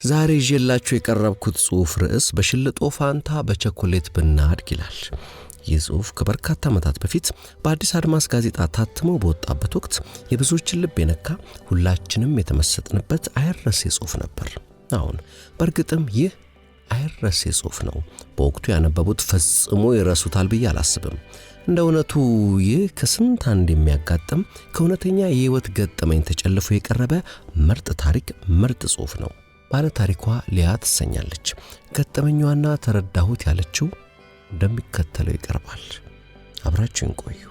ዛሬ ይዤላችሁ የቀረብኩት ጽሑፍ ርዕስ በሽልጦ ፋንታ በቸኮሌት ብናድግ ይላል። ይህ ጽሑፍ ከበርካታ ዓመታት በፊት በአዲስ አድማስ ጋዜጣ ታትሞ በወጣበት ወቅት የብዙዎችን ልብ የነካ ሁላችንም የተመሰጥንበት አይረሴ ጽሑፍ ነበር። አሁን በእርግጥም ይህ አይረሴ ጽሑፍ ነው። በወቅቱ ያነበቡት ፈጽሞ ይረሱታል ብዬ አላስብም። እንደ እውነቱ ይህ ከስንት አንድ የሚያጋጥም ከእውነተኛ የሕይወት ገጠመኝ ተጨልፎ የቀረበ ምርጥ ታሪክ፣ ምርጥ ጽሑፍ ነው። ባለ ታሪኳ ሊያ ትሰኛለች። ገጠመኛዋና ተረዳሁት ያለችው እንደሚከተለው ይቀርባል። አብራችሁን ቆዩ።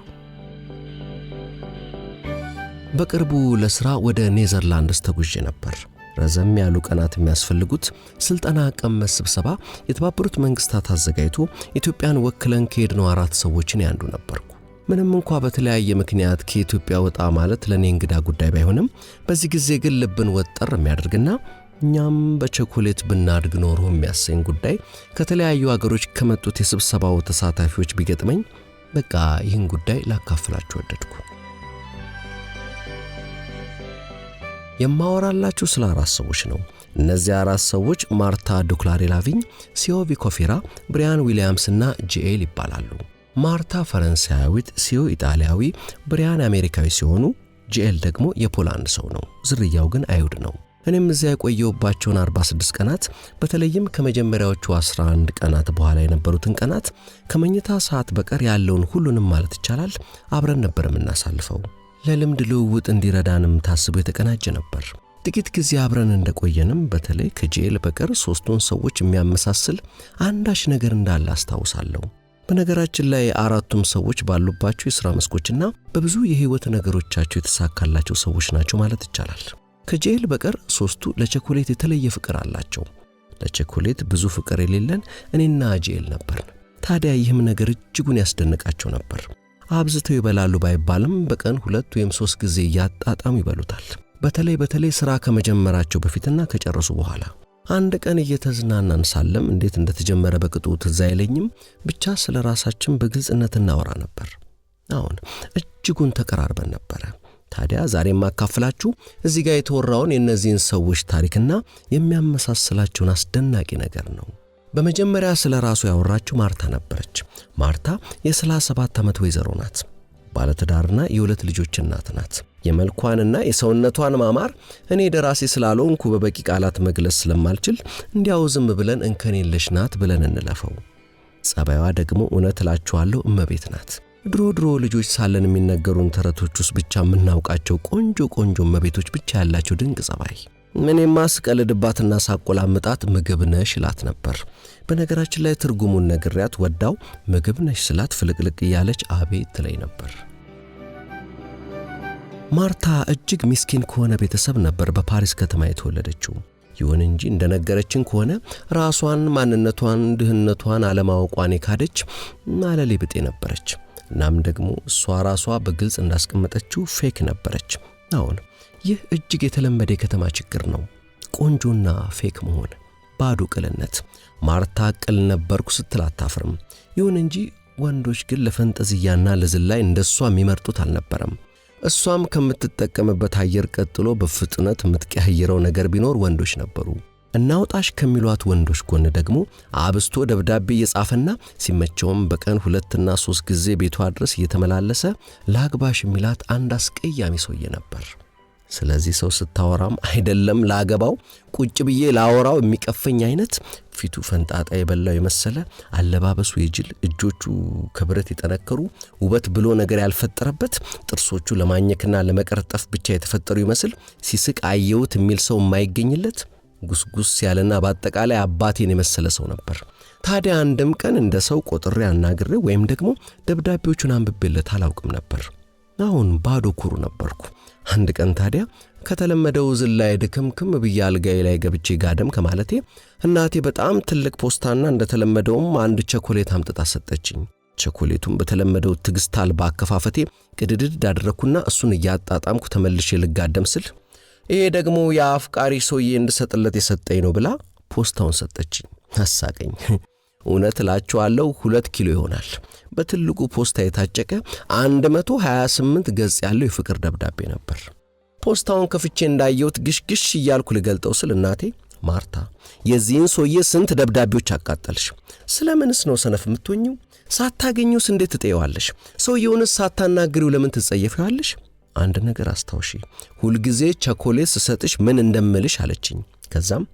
በቅርቡ ለሥራ ወደ ኔዘርላንድስ ተጉዤ ነበር። ረዘም ያሉ ቀናት የሚያስፈልጉት ስልጠና ቀመስ ስብሰባ የተባበሩት መንግስታት አዘጋጅቶ ኢትዮጵያን ወክለን ከሄድነው 4 ሰዎችን ያንዱ ነበርኩ። ምንም እንኳ በተለያየ ምክንያት ከኢትዮጵያ ወጣ ማለት ለኔ እንግዳ ጉዳይ ባይሆንም በዚህ ጊዜ ግን ልብን ወጠር የሚያደርግና እኛም በቸኮሌት ብናድግ ኖሮ የሚያሰኝ ጉዳይ ከተለያዩ አገሮች ከመጡት የስብሰባው ተሳታፊዎች ቢገጥመኝ በቃ ይህን ጉዳይ ላካፍላችሁ ወደድኩ። የማወራላችሁ ስለ 4 ሰዎች ነው። እነዚህ 4 ሰዎች ማርታ ዱክላሬ ላቪኝ፣ ሲዮ ቪኮፌራ፣ ብሪያን ዊሊያምስ እና ጂኤል ይባላሉ። ማርታ ፈረንሳያዊት፣ ሲዮ ኢጣሊያዊ፣ ብሪያን አሜሪካዊ ሲሆኑ ጂኤል ደግሞ የፖላንድ ሰው ነው። ዝርያው ግን አይሁድ ነው። እኔም እዚያ የቆየሁባቸውን 46 ቀናት በተለይም ከመጀመሪያዎቹ 11 ቀናት በኋላ የነበሩትን ቀናት ከመኝታ ሰዓት በቀር ያለውን ሁሉንም ማለት ይቻላል አብረን ነበር የምናሳልፈው። ለልምድ ልውውጥ እንዲረዳንም ታስቦ የተቀናጀ ነበር። ጥቂት ጊዜ አብረን እንደቆየንም በተለይ ከጂኤል በቀር 3ቱን ሰዎች የሚያመሳስል አንዳች ነገር እንዳለ አስታውሳለሁ። በነገራችን ላይ 4ቱም ሰዎች ባሉባቸው የሥራ መስኮችና በብዙ የሕይወት ነገሮቻቸው የተሳካላቸው ሰዎች ናቸው ማለት ይቻላል። ከጂኤል በቀር 3ቱ ለቸኮሌት የተለየ ፍቅር አላቸው። ለቸኮሌት ብዙ ፍቅር የሌለን እኔና ጂኤል ነበርን። ታዲያ ይህም ነገር እጅጉን ያስደንቃቸው ነበር። አብዝተው ይበላሉ ባይባልም በቀን 2 ወይም 3 ጊዜ እያጣጣሙ ይበሉታል። በተለይ ሥራ ከመጀመራቸው በፊትና ከጨረሱ በኋላ። አንድ ቀን እየተዝናናን ሳለም እንዴት እንደተጀመረ በቅጡ ትዝ አይለኝም፣ ብቻ ስለ ራሳችን በግልጽነት እናወራ ነበር። አሁን እጅጉን ተቀራርበን ነበረ። ታዲያ ዛሬ ማካፈላችሁ እዚህ ጋር የተወራውን የእነዚህን ሰዎች ታሪክና የሚያመሳስላቸውን አስደናቂ ነገር ነው። በመጀመሪያ ስለ ራሱ ያወራችው ማርታ ነበረች። ማርታ የ37 ዓመት ወይዘሮ ናት። ባለትዳርና የ2 ልጆች እናት ናት። የመልኳንና የሰውነቷን ማማር እኔ ደራሲ ስላልሆንኩ በበቂ ቃላት መግለጽ ስለማልችል እንዲያው ዝም ብለን እንከን የለሽ ናት ብለን እንለፈው። ጸባይዋ ደግሞ እውነት እላችኋለሁ እመቤት ናት። ድሮ ልጆች ሳለን የሚነገሩን ተረቶች ውስጥ ብቻ የምናውቃቸው ቆንጆ እመቤቶች ብቻ ያላቸው ድንቅ ጸባይ። እኔማ ስቀልድባትና ሳቆላምጣት ምግብ ነሽ እላት ነበር። በነገራችን ላይ ትርጉሙን ነግሬያት ወዳው ምግብ ነሽ ስላት ፍልቅልቅ እያለች አቤት ትለኝ ነበር። ማርታ እጅግ ምስኪን ከሆነ ቤተሰብ ነበር በፓሪስ ከተማ የተወለደችው። ይሁን እንጂ እንደነገረችን ከሆነ ራሷን፣ ማንነቷን፣ ድህነቷን አለማወቋን የካደች አለሌ ብጤ ነበረች። እናም ደግሞ እሷ ራሷ በግልጽ እንዳስቀመጠችው ፌክ ነበረች። አሁን ይህ እጅግ የተለመደ የከተማ ችግር ነው። ቆንጆና ፌክ መሆን፣ ባዶ ቅልነት። ማርታ ቅል ነበርኩ ስትል አታፍርም። ይሁን እንጂ ወንዶች ግን ለፈንጠዝያና ለዝላይ እንደሷ የሚመርጡት አልነበረም። እሷም ከምትጠቀምበት አየር ቀጥሎ በፍጥነት የምትቀያየረው ነገር ቢኖር ወንዶች ነበሩ። እናውጣሽ ከሚሏት ወንዶች ጎን ደግሞ አብስቶ ደብዳቤ እየጻፈና ሲመቸውም በቀን 2 እና 3 ጊዜ ቤቷ ድረስ እየተመላለሰ ላግባሽ የሚላት አንድ አስቀያሚ ሰውዬ ነበር። ስለዚህ ሰው ስታወራም አይደለም ላገባው ቁጭ ብዬ ላወራው የሚቀፈኝ አይነት፣ ፊቱ ፈንጣጣ የበላው የመሰለ፣ አለባበሱ የጅል፣ እጆቹ ከብረት የጠነከሩ፣ ውበት ብሎ ነገር ያልፈጠረበት፣ ጥርሶቹ ለማኘክና ለመቀርጠፍ ብቻ የተፈጠሩ ይመስል ሲስቅ አየሁት የሚል ሰው የማይገኝለት ጉስጉስ ያለና በአጠቃላይ አባቴን የመሰለ ሰው ነበር። ታዲያ አንድም ቀን እንደ ሰው ቆጥሬ አናግሬ ወይም ደግሞ ደብዳቤዎቹን አንብቤለት አላውቅም ነበር። አሁን ባዶ ኩሩ ነበርኩ። አንድ ቀን ታዲያ ከተለመደው ዝላይ ድክምክም ብዬ አልጋዬ ላይ ገብቼ ጋደም ከማለቴ እናቴ በጣም ትልቅ ፖስታና እንደተለመደውም አንድ ቸኮሌት አምጥታ ሰጠችኝ። ቸኮሌቱን በተለመደው ትዕግስት አልባ አከፋፈቴ ቅድድድ አደረኩና እሱን እያጣጣምኩ ተመልሼ ልጋደም ስል ይሄ ደግሞ የአፍቃሪ ሰውዬ እንድሰጥለት የሰጠኝ ነው ብላ ፖስታውን ሰጠችኝ። አሳቀኝ። እውነት እላችኋለሁ 2 ኪሎ ይሆናል። በትልቁ ፖስታ የታጨቀ 128 ገጽ ያለው የፍቅር ደብዳቤ ነበር። ፖስታውን ከፍቼ እንዳየሁት ግሽግሽ እያልኩ ልገልጠው ስል እናቴ ማርታ የዚህን ሰውዬ ስንት ደብዳቤዎች አቃጠልሽ? ስለምንስ ነው ሰነፍ የምትሆኚው? ሳታገኙስ እንዴት ትጠይዋለሽ? ሰውየውንስ ሳታናግሪው ለምን ትጸየፊዋለሽ? አንድ ነገር አስታውሺ፣ ሁልጊዜ ቸኮሌት ስሰጥሽ ምን እንደምልሽ አለችኝ። ከዛም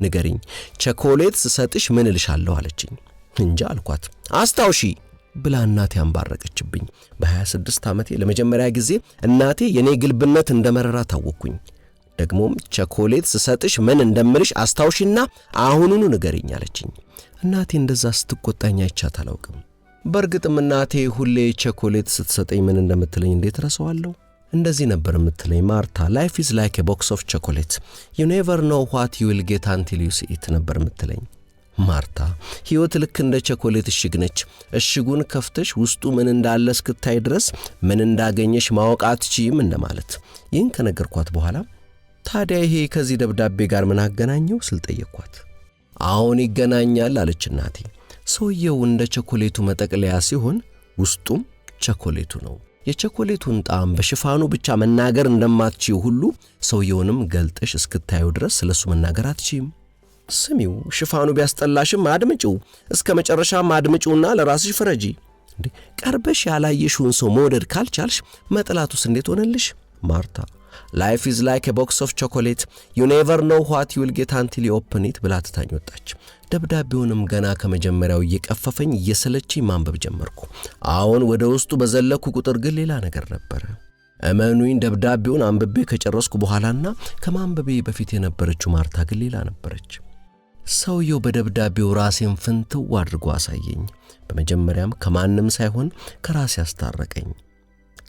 ንገሪኝ፣ ቸኮሌት ስሰጥሽ ምን እልሻለሁ አለችኝ። እንጃ አልኳት። አስታውሺ ብላ እናቴ አንባረቀችብኝ። በ26 ዓመቴ ለመጀመሪያ ጊዜ እናቴ የኔ ግልብነት እንደመረራ ታወቅኩኝ። ደግሞም ቸኮሌት ስሰጥሽ ምን እንደምልሽ አስታውሺና አሁኑኑ ንገሪኝ አለችኝ። እናቴ እንደዛ ስትቆጣኝ አይቻት አላውቅም። በእርግጥም እናቴ ሁሌ ቸኮሌት ስትሰጠኝ ምን እንደምትለኝ እንዴት ረሳዋለሁ? እንደዚህ ነበር የምትለኝ፣ ማርታ life is like a box of chocolate you never know what you will get until you see it ነበር የምትለኝ። ማርታ ሕይወት ልክ እንደ ቸኮሌት እሽግ ነች። እሽጉን ከፍተሽ ውስጡ ምን እንዳለ እስክታይ ድረስ ምን እንዳገኘሽ ማወቅ አትችይም እንደማለት። ይህን ከነገርኳት በኋላ ታዲያ ይሄ ከዚህ ደብዳቤ ጋር ምን አገናኘው ስል ጠየቅኳት። አሁን ይገናኛል አለች እናቴ። ሰውየው እንደ ቸኮሌቱ መጠቅለያ ሲሆን ውስጡም ቸኮሌቱ ነው። የቸኮሌቱን ጣዕም በሽፋኑ ብቻ መናገር እንደማትችይው ሁሉ ሰውየውንም ገልጠሽ እስክታዩ ድረስ ስለሱ መናገር አትችይም። ስሚው፣ ሽፋኑ ቢያስጠላሽም አድምጪው፣ እስከ መጨረሻም አድምጪውና ለራስሽ ፍረጂ። ቀርበሽ ያላየሽውን ሰው መውደድ ካልቻልሽ መጥላቱስ እንዴት ሆነልሽ? ማርታ life is like a box of chocolate you never know what you will get until you open it ብላ ትታኝ ወጣች። ደብዳቤውንም ገና ከመጀመሪያው እየቀፈፈኝ እየሰለችኝ ማንበብ ጀመርኩ። አሁን ወደ ውስጡ በዘለኩ ቁጥር ግን ሌላ ነገር ነበረ። እመኑኝ፣ ደብዳቤውን አንብቤ ከጨረስኩ በኋላና ከማንበቤ በፊት የነበረችው ማርታ ግን ሌላ ነበረች። ሰውየው በደብዳቤው ራሴን ፍንትው አድርጎ አሳየኝ። በመጀመሪያም ከማንም ሳይሆን ከራሴ አስታረቀኝ፣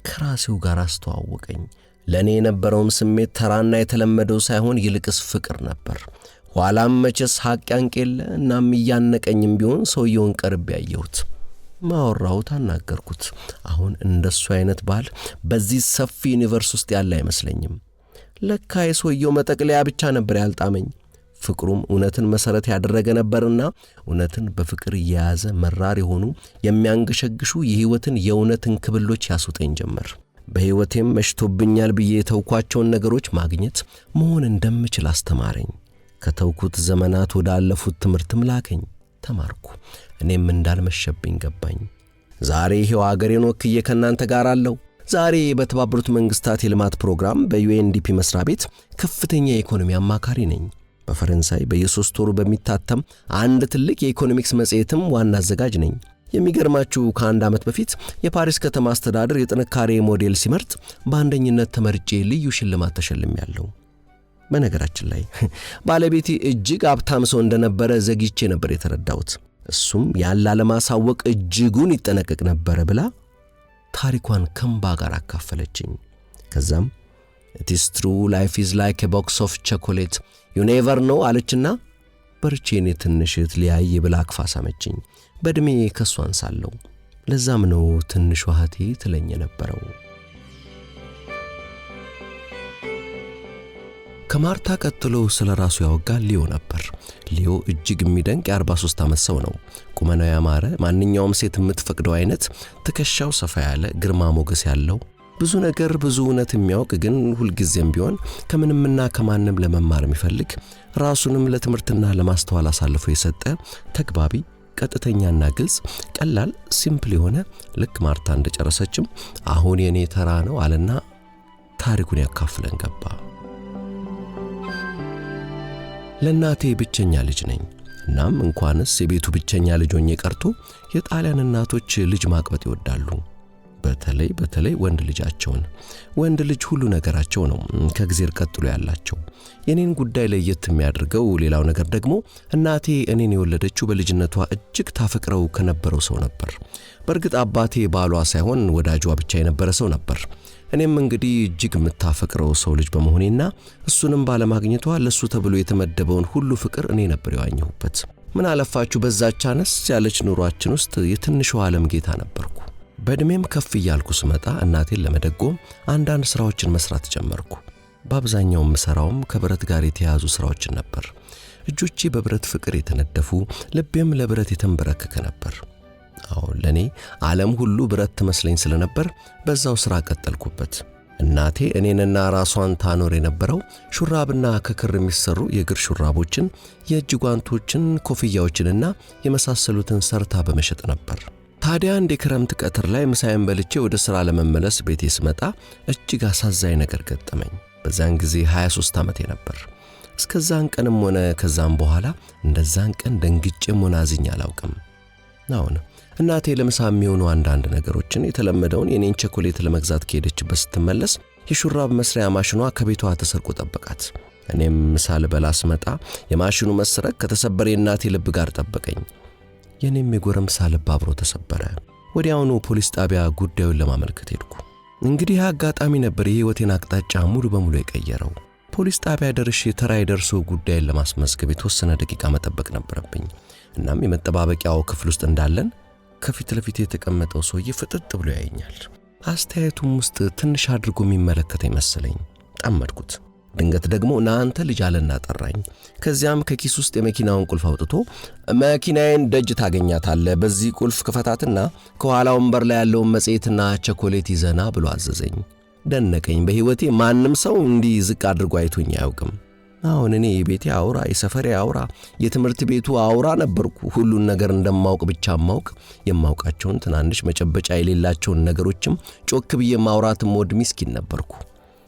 ከራሴው ጋር አስተዋወቀኝ። ለኔ የነበረውም ስሜት ተራና የተለመደው ሳይሆን ይልቅስ ፍቅር ነበር። ኋላም መቼስ ሐቅ ያንቄለ እናም እያነቀኝም ቢሆን ሰውየውን ቀርቤ ያየሁት፣ ማወራሁት፣ አናገርኩት። አሁን እንደሱ አይነት ባል በዚህ ሰፊ ዩኒቨርስ ውስጥ ያለ አይመስለኝም። ለካ የሰውየው መጠቅለያ ብቻ ነበር ያልጣመኝ። ፍቅሩም እውነትን መሰረት ያደረገ ነበርና እውነትን በፍቅር እየያዘ መራር የሆኑ የሚያንገሸግሹ የህይወትን የእውነትን ክብሎች ያስውጠኝ ጀመር። በህይወቴም መሽቶብኛል ብዬ የተውኳቸውን ነገሮች ማግኘት መሆን እንደምችል አስተማረኝ። ከተውኩት ዘመናት ወዳለፉት ትምህርትም ላከኝ። ተማርኩ። እኔም እንዳልመሸብኝ ገባኝ። ዛሬ ይሄው አገሬን ወክዬ ከናንተ ጋር አለው። ዛሬ በተባበሩት መንግስታት የልማት ፕሮግራም በዩኤንዲፒ መስሪያ ቤት ከፍተኛ የኢኮኖሚ አማካሪ ነኝ። በፈረንሳይ በየሶስት ወሩ በሚታተም አንድ ትልቅ የኢኮኖሚክስ መጽሔትም ዋና አዘጋጅ ነኝ። የሚገርማችሁ ከአንድ ዓመት በፊት የፓሪስ ከተማ አስተዳደር የጥንካሬ ሞዴል ሲመርጥ በአንደኝነት ተመርጬ ልዩ ሽልማት ተሸልሜያለሁ። በነገራችን ላይ ባለቤቴ እጅግ ሀብታም ሰው እንደነበረ ዘግይቼ ነበር የተረዳሁት። እሱም ያለ ለማሳወቅ እጅጉን ይጠነቀቅ ነበር ብላ ታሪኳን ከንባ ጋር አካፈለችኝ። ከዛም it is true life is like a box of chocolate you never know አለችና በርቼኔ ትንሽት ሊያይ ብላ አቅፋ ሳመችኝ። በእድሜ ከሷ አንሳለሁ። ለዛም ነው ትንሿ እህቴ ትለኝ ነበረው። ከማርታ ቀጥሎ ስለ ራሱ ያወጋል ሊዮ ነበር። ሊዮ እጅግ የሚደንቅ የ43 ዓመት ሰው ነው። ቁመናው ያማረ፣ ማንኛውም ሴት የምትፈቅደው አይነት፣ ትከሻው ሰፋ ያለ፣ ግርማ ሞገስ ያለው፣ ብዙ ነገር ብዙ እውነት የሚያውቅ ግን ሁልጊዜም ቢሆን ከምንምና ከማንም ለመማር የሚፈልግ ራሱንም ለትምህርትና ለማስተዋል አሳልፎ የሰጠ ተግባቢ፣ ቀጥተኛና ግልጽ፣ ቀላል፣ ሲምፕል የሆነ ልክ ማርታ እንደጨረሰችም አሁን የኔ ተራ ነው አለና ታሪኩን ያካፍለን ገባ። ለእናቴ ብቸኛ ልጅ ነኝ። እናም እንኳንስ የቤቱ ብቸኛ ልጅ ሆኜ ቀርቶ የጣሊያን እናቶች ልጅ ማቅበጥ ይወዳሉ። በተለይ ወንድ ልጃቸውን። ወንድ ልጅ ሁሉ ነገራቸው ነው፣ ከእግዚአብሔር ቀጥሎ ያላቸው። የኔን ጉዳይ ለየት የሚያደርገው ሌላው ነገር ደግሞ እናቴ እኔን የወለደችው በልጅነቷ እጅግ ታፈቅረው ከነበረው ሰው ነበር። በእርግጥ አባቴ ባሏ ሳይሆን ወዳጇ ብቻ የነበረ ሰው ነበር። እኔም እንግዲህ እጅግ የምታፈቅረው ሰው ልጅ በመሆኔና እሱንም ባለማግኘቷ ለሱ ተብሎ የተመደበውን ሁሉ ፍቅር እኔ ነበር ያዋኘሁበት። ምን አለፋችሁ በዛች አነስ ያለች ኑሯችን ውስጥ የትንሹ ዓለም ጌታ ነበርኩ። በእድሜም ከፍ እያልኩ ስመጣ እናቴን ለመደጎም አንዳንድ ስራዎችን መስራት ጀመርኩ። በአብዛኛው የምሰራውም ከብረት ጋር የተያዙ ስራዎችን ነበር። እጆቼ በብረት ፍቅር የተነደፉ፣ ልቤም ለብረት የተንበረከከ ነበር። ለኔ ዓለም ሁሉ ብረት ትመስለኝ ስለነበር በዛው ስራ ቀጠልኩበት። እናቴ እኔንና ራሷን ታኖር የነበረው ሹራብና ከክር የሚሰሩ የእግር ሹራቦችን፣ የእጅ ጓንቶችን፣ ኮፍያዎችንና የመሳሰሉትን ሰርታ በመሸጥ ነበር። ታዲያ አንድ የክረምት ቀትር ላይ ምሳዬን በልቼ ወደ ሥራ ለመመለስ ቤቴ ስመጣ እጅግ አሳዛኝ ነገር ገጠመኝ። በዛን ጊዜ 23 ዓመቴ ነበር። እስከዛን ቀንም ሆነ ከዛም በኋላ እንደዛን ቀን ደንግጬም ሆነ አዝኜ አላውቅም። አሁን እናቴ ለምሳ የሚሆኑ አንዳንድ ነገሮችን የተለመደውን የኔን ቸኮሌት ለመግዛት ከሄደችበት ስትመለስ የሹራብ መስሪያ ማሽኗ ከቤቷ ተሰርቆ ጠበቃት። እኔም ምሳ ልበላ ስመጣ የማሽኑ መሰረቅ ከተሰበረ የእናቴ ልብ ጋር ጠበቀኝ። የኔም የጎረምሳ ልብ አብሮ ተሰበረ። ወዲያውኑ ፖሊስ ጣቢያ ጉዳዩን ለማመልከት ሄድኩ። እንግዲህ አጋጣሚ ነበር የህይወቴን አቅጣጫ ሙሉ በሙሉ የቀየረው። ፖሊስ ጣቢያ ደርሼ ተራዬ ደርሶ ጉዳዩን ለማስመዝገብ የተወሰነ ደቂቃ መጠበቅ ነበረብኝ። እናም የመጠባበቂያው ክፍል ውስጥ እንዳለን ከፊት ለፊት የተቀመጠው ሰውዬ ፍጥጥ ብሎ ያየኛል። አስተያየቱም ውስጥ ትንሽ አድርጎ የሚመለከተኝ መሰለኝ። ጠመድኩት። ድንገት ደግሞ ናንተ ልጅ አለና ጠራኝ። ከዚያም ከኪስ ውስጥ የመኪናውን ቁልፍ አውጥቶ መኪናዬን ደጅ ታገኛታለህ፣ በዚህ ቁልፍ ክፈታትና ከኋላ ወንበር ላይ ያለውን መጽሔትና ቸኮሌት ይዘና ብሎ አዘዘኝ። ደነቀኝ። በህይወቴ ማንም ሰው እንዲህ ዝቅ አድርጎ አይቶኝ አያውቅም። አሁን እኔ የቤቴ አውራ፣ የሰፈሬ አውራ፣ የትምህርት ቤቱ አውራ ነበርኩ። ሁሉን ነገር እንደማውቅ ብቻ የማውቃቸውን ትናንሽ መጨበጫ የሌላቸውን ነገሮችም ጮክ ብዬ ማውራትም ወድ ምስኪን ነበርኩ።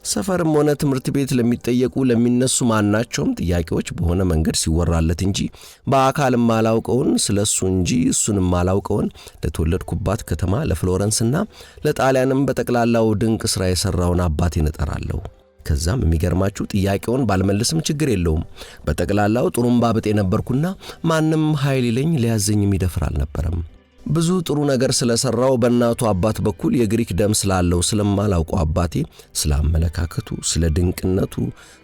ሰፈርም ሆነ ትምህርት ቤት ለሚጠየቁ ለሚነሱ ማናቸውም ጥያቄዎች በሆነ መንገድ ሲወራለት እንጂ በአካልም ማላውቀውን ስለሱ እንጂ እሱንም ማላውቀውን ለተወለድኩባት ከተማ ለፍሎረንስና ለጣሊያንም በጠቅላላው ድንቅ ሥራ የሠራውን አባቴን እጠራለሁ። ከዛም የሚገርማችሁ ጥያቄውን ባልመልስም ችግር የለውም። በጠቅላላው ጥሩምባ ብጤ ነበርኩና ማንም ኃይል ይለኝ ሊያዘኝ የሚደፍር አልነበረም። ብዙ ጥሩ ነገር ስለሰራው በእናቱ አባት በኩል የግሪክ ደም ስላለው ስለማላውቀው አባቴ ስለ አመለካከቱ፣ ስለ ድንቅነቱ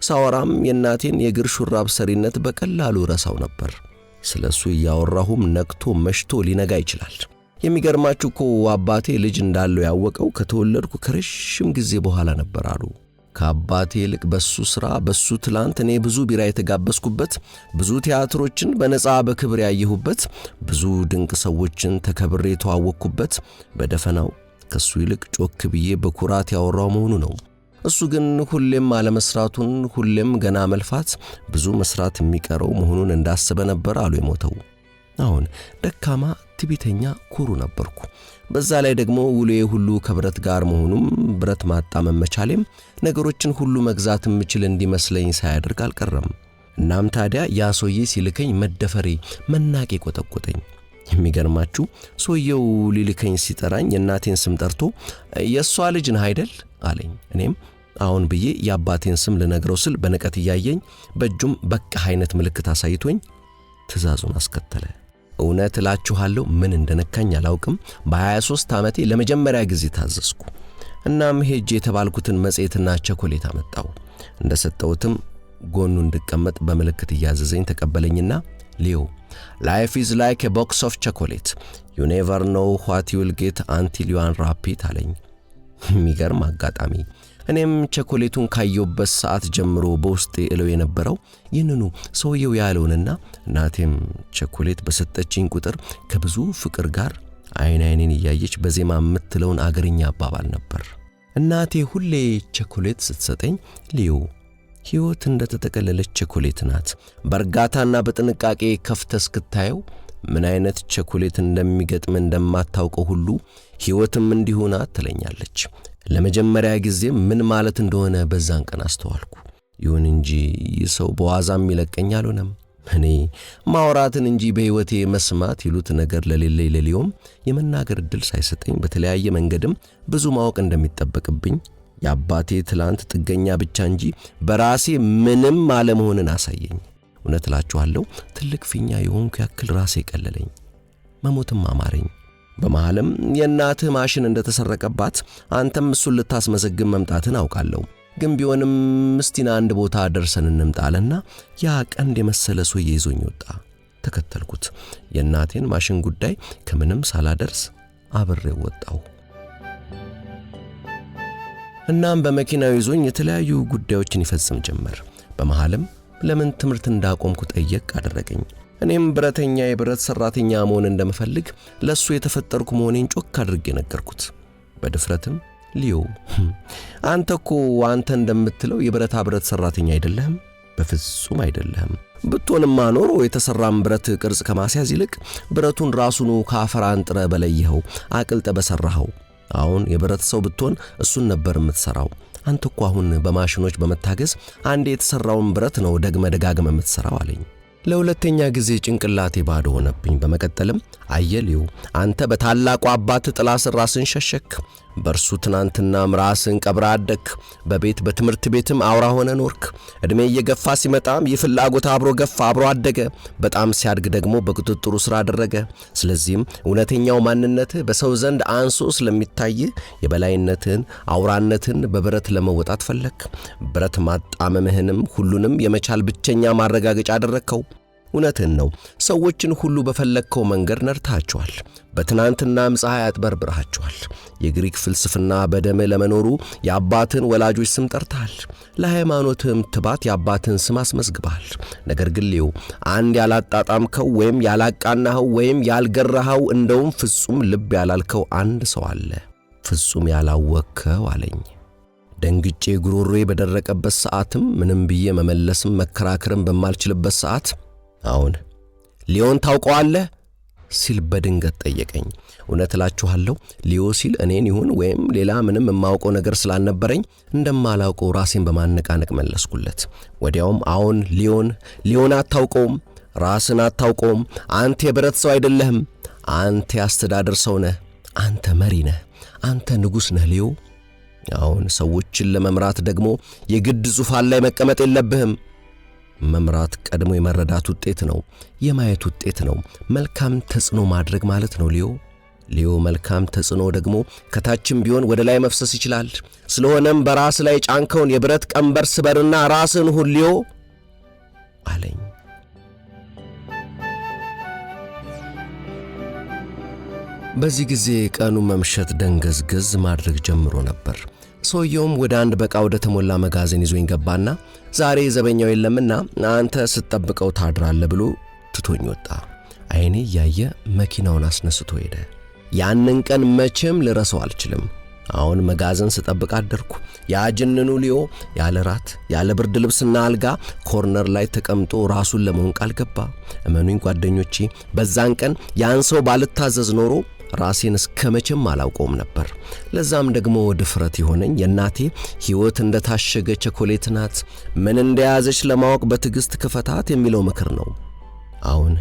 ሳወራም የእናቴን የእግር ሹራብ ሰሪነት በቀላሉ ረሳው ነበር። ስለሱ እያወራሁም ነግቶ መሽቶ ሊነጋ ይችላል። የሚገርማችሁ እኮ አባቴ ልጅ እንዳለው ያወቀው ከተወለድኩ ከረጅም ጊዜ በኋላ ነበር አሉ። ከአባቴ ይልቅ በሱ ሥራ በሱ ትላንት እኔ ብዙ ቢራ የተጋበስኩበት፣ ብዙ ቲያትሮችን በነጻ በክብር ያየሁበት፣ ብዙ ድንቅ ሰዎችን ተከብሬ የተዋወቅኩበት በደፈናው ከሱ ይልቅ ጮክ ብዬ በኩራት ያወራው መሆኑ ነው። እሱ ግን ሁሌም አለመስራቱን፣ ሁሌም ገና መልፋት፣ ብዙ መስራት የሚቀረው መሆኑን እንዳሰበ ነበር አሉ የሞተው። አሁን ደካማ፣ ትዕቢተኛ፣ ኩሩ ነበርኩ። በዛ ላይ ደግሞ ውሎዬ ሁሉ ከብረት ጋር መሆኑም ብረት ማጣመም መቻሌም ነገሮችን ሁሉ መግዛት የምችል እንዲመስለኝ ሳያደርግ አልቀረም። እናም ታዲያ ያ ሰውዬ ሲልከኝ መደፈሬ፣ መናቄ ቆጠቆጠኝ። የሚገርማችሁ ሰውየው ሊልከኝ ሲጠራኝ የእናቴን ስም ጠርቶ የሷ ልጅ ነህ አይደል አለኝ። እኔም አሁን ብዬ የአባቴን ስም ልነግረው ስል በንቀት እያየኝ በእጁም በቃ አይነት ምልክት አሳይቶኝ ትእዛዙን አስከተለ። እውነት እላችኋለሁ ምን እንደነካኝ አላውቅም። በ23 ዓመቴ ለመጀመሪያ ጊዜ ታዘዝኩ። እናም ሄጄ የተባልኩትን መጽሔትና ቸኮሌት አመጣው። እንደሰጠሁትም ጎኑ እንድቀመጥ በምልክት እያዘዘኝ ተቀበለኝና ሊዮ life is like a box of chocolate you never know what you will get until you unwrap it አለኝ። የሚገርም አጋጣሚ። እኔም ቸኮሌቱን ካየሁበት ሰዓት ጀምሮ በውስጤ እለው የነበረው ይህንኑ ሰውየው ያለውንና እናቴም ቸኮሌት በሰጠችኝ ቁጥር ከብዙ ፍቅር ጋር አይኔን እያየች በዜማ የምትለውን አገርኛ አባባል ነበር። እናቴ ሁሌ ቸኮሌት ስትሰጠኝ ሊዮ ሕይወት እንደተጠቀለለች ቸኮሌት ናት፣ በእርጋታና በጥንቃቄ ከፍተህ እስክታየው ምን አይነት ቸኮሌት እንደሚገጥም እንደማታውቀው ሁሉ ሕይወትም እንዲሁ ናት ትለኛለች። ለመጀመሪያ ጊዜ ምን ማለት እንደሆነ በዛን ቀን አስተዋልኩ። ይሁን እንጂ ይህ ሰው በዋዛም ይለቀኝ አልሆነም። እኔ ማውራትን እንጂ በሕይወቴ መስማት ይሉት ነገር ለሌለኝ ለሊዮም የመናገር ዕድል ሳይሰጠኝ በተለያየ መንገድም ብዙ ማወቅ እንደሚጠበቅብኝ የአባቴ ትላንት ጥገኛ ብቻ እንጂ በራሴ ምንም አለመሆንን አሳየኝ። እውነት እላችኋለሁ ትልቅ ፊኛ የሆንኩ ያክል ራሴ ቀለለኝ፣ መሞትም አማረኝ። በመሃልም የእናትህ ማሽን እንደተሰረቀባት አንተም እሱን ልታስመዘግብ መምጣትን አውቃለሁ፣ ግን ቢሆንም ምስቲና አንድ ቦታ ደርሰን እንምጣለና ያ ቀንድ የመሰለ ሰውዬ ይዞኝ ወጣ። ተከተልኩት። የእናቴን ማሽን ጉዳይ ከምንም ሳላደርስ አብሬው ወጣሁ። እናም በመኪናው ይዞኝ የተለያዩ ጉዳዮችን ይፈጽም ጀመር። በመሃልም ለምን ትምህርት እንዳቆምኩ ጠየቅ አደረገኝ። እኔም ብረተኛ የብረት ሰራተኛ መሆን እንደምፈልግ ለሱ የተፈጠርኩ መሆኔን ጮክ አድርጌ ነገርኩት። በድፍረትም ሊዮ አንተኮ አንተ እንደምትለው የብረታ ብረት ሰራተኛ አይደለህም። በፍጹም አይደለህም። ብትሆንማ ኖሮ የተሰራም ብረት ቅርጽ ከማስያዝ ይልቅ ብረቱን ራሱን ከአፈር አንጥረ በለየኸው አቅልጠ በሰራኸው። አሁን የብረት ሰው ብትሆን እሱን ነበር የምትሰራው። አንተ እኮ አሁን በማሽኖች በመታገዝ አንዴ የተሰራውን ብረት ነው ደጋግመ የምትሰራው አለኝ። ለሁለተኛ ጊዜ ጭንቅላቴ ባዶ ሆነብኝ። በመቀጠልም አየሊው አንተ በታላቁ አባት ጥላ ስር ራስን ሸሸክ። በርሱ ትናንትናም ራስን ቀብራ አደክ። በቤት በትምህርት ቤትም አውራ ሆነ ኖርክ። እድሜ እየገፋ ሲመጣም ይፍላጎት አብሮ ገፋ አብሮ አደገ። በጣም ሲያድግ ደግሞ በቁጥጥሩ ስራ አደረገ። ስለዚህም እውነተኛው ማንነትህ በሰው ዘንድ አንሶ ስለሚታይ የበላይነትን አውራነትን በብረት ለመወጣት ፈለክ። ብረት ማጣመምህንም ሁሉንም የመቻል ብቸኛ ማረጋገጫ አደረከው። እውነትን ነው። ሰዎችን ሁሉ በፈለከው መንገድ ነርታቸዋል። በትናንትናም ፀሐይ አጥበርብረሃቸዋል። የግሪክ ፍልስፍና በደም ለመኖሩ የአባትን ወላጆች ስም ጠርተሃል። ለሃይማኖትም ትባት የአባትን ስም አስመዝግበሃል። ነገር ግን ሊው አንድ ያላጣጣምከው ወይም ያላቃናኸው ወይም ያልገራኸው እንደውም ፍጹም ልብ ያላልከው አንድ ሰው አለ። ፍጹም ያላወቅከው አለኝ። ደንግጬ ጉሮሮዬ በደረቀበት ሰዓትም ምንም ብዬ መመለስም መከራከርም በማልችልበት ሰዓት አሁን ሊዮን ታውቀዋለህ ሲል በድንገት ጠየቀኝ። እውነት እላችኋለሁ ሊዮ ሲል እኔን ይሁን ወይም ሌላ ምንም የማውቀው ነገር ስላልነበረኝ እንደማላውቀው ራሴን በማነቃነቅ መለስኩለት። ወዲያውም አሁን ሊዮን አታውቀውም፣ ራስን አታውቀውም። አንተ የብረት ሰው አይደለህም። አንተ ያስተዳደር ሰው ነህ። አንተ መሪ ነህ። አንተ ንጉሥ ነህ ሊዮ። አሁን ሰዎችን ለመምራት ደግሞ የግድ ዙፋን ላይ መቀመጥ የለብህም። መምራት ቀድሞ የመረዳት ውጤት ነው፣ የማየት ውጤት ነው። መልካም ተጽዕኖ ማድረግ ማለት ነው ሊዮ መልካም ተጽዕኖ ደግሞ ከታችም ቢሆን ወደ ላይ መፍሰስ ይችላል። ስለሆነም በራስ ላይ ጫንከውን የብረት ቀንበር ስበርና ራስን ሁን ሊዮ አለኝ። በዚህ ጊዜ ቀኑ መምሸት ደንገዝገዝ ማድረግ ጀምሮ ነበር። ሰውየውም ወደ አንድ በቃ ወደ ተሞላ መጋዘን ይዞኝ ገባና ዛሬ ዘበኛው የለምና አንተ ስትጠብቀው ታድራለህ ብሎ ትቶኝ ወጣ። አይኔ ያየ መኪናውን አስነስቶ ሄደ። ያንን ቀን መቼም ልረሳው አልችልም። አሁን መጋዘን ስጠብቅ አደርኩ። ያጅንኑ ሊዮ ያለ ራት ያለ ብርድ ልብስና አልጋ ኮርነር ላይ ተቀምጦ ራሱን ለመሆን ቃል ገባ። እመኑኝ ጓደኞቼ፣ በዛን ቀን ያን ሰው ባልታዘዝ ኖሮ ራሴን እስከመቼም አላውቀውም ነበር። ለዛም ደግሞ ድፍረት የሆነኝ የእናቴ ሕይወት እንደታሸገ ቸኮሌት ናት፣ ምን እንደያዘች ለማወቅ በትዕግስት ክፈታት የሚለው ምክር ነው። አሁን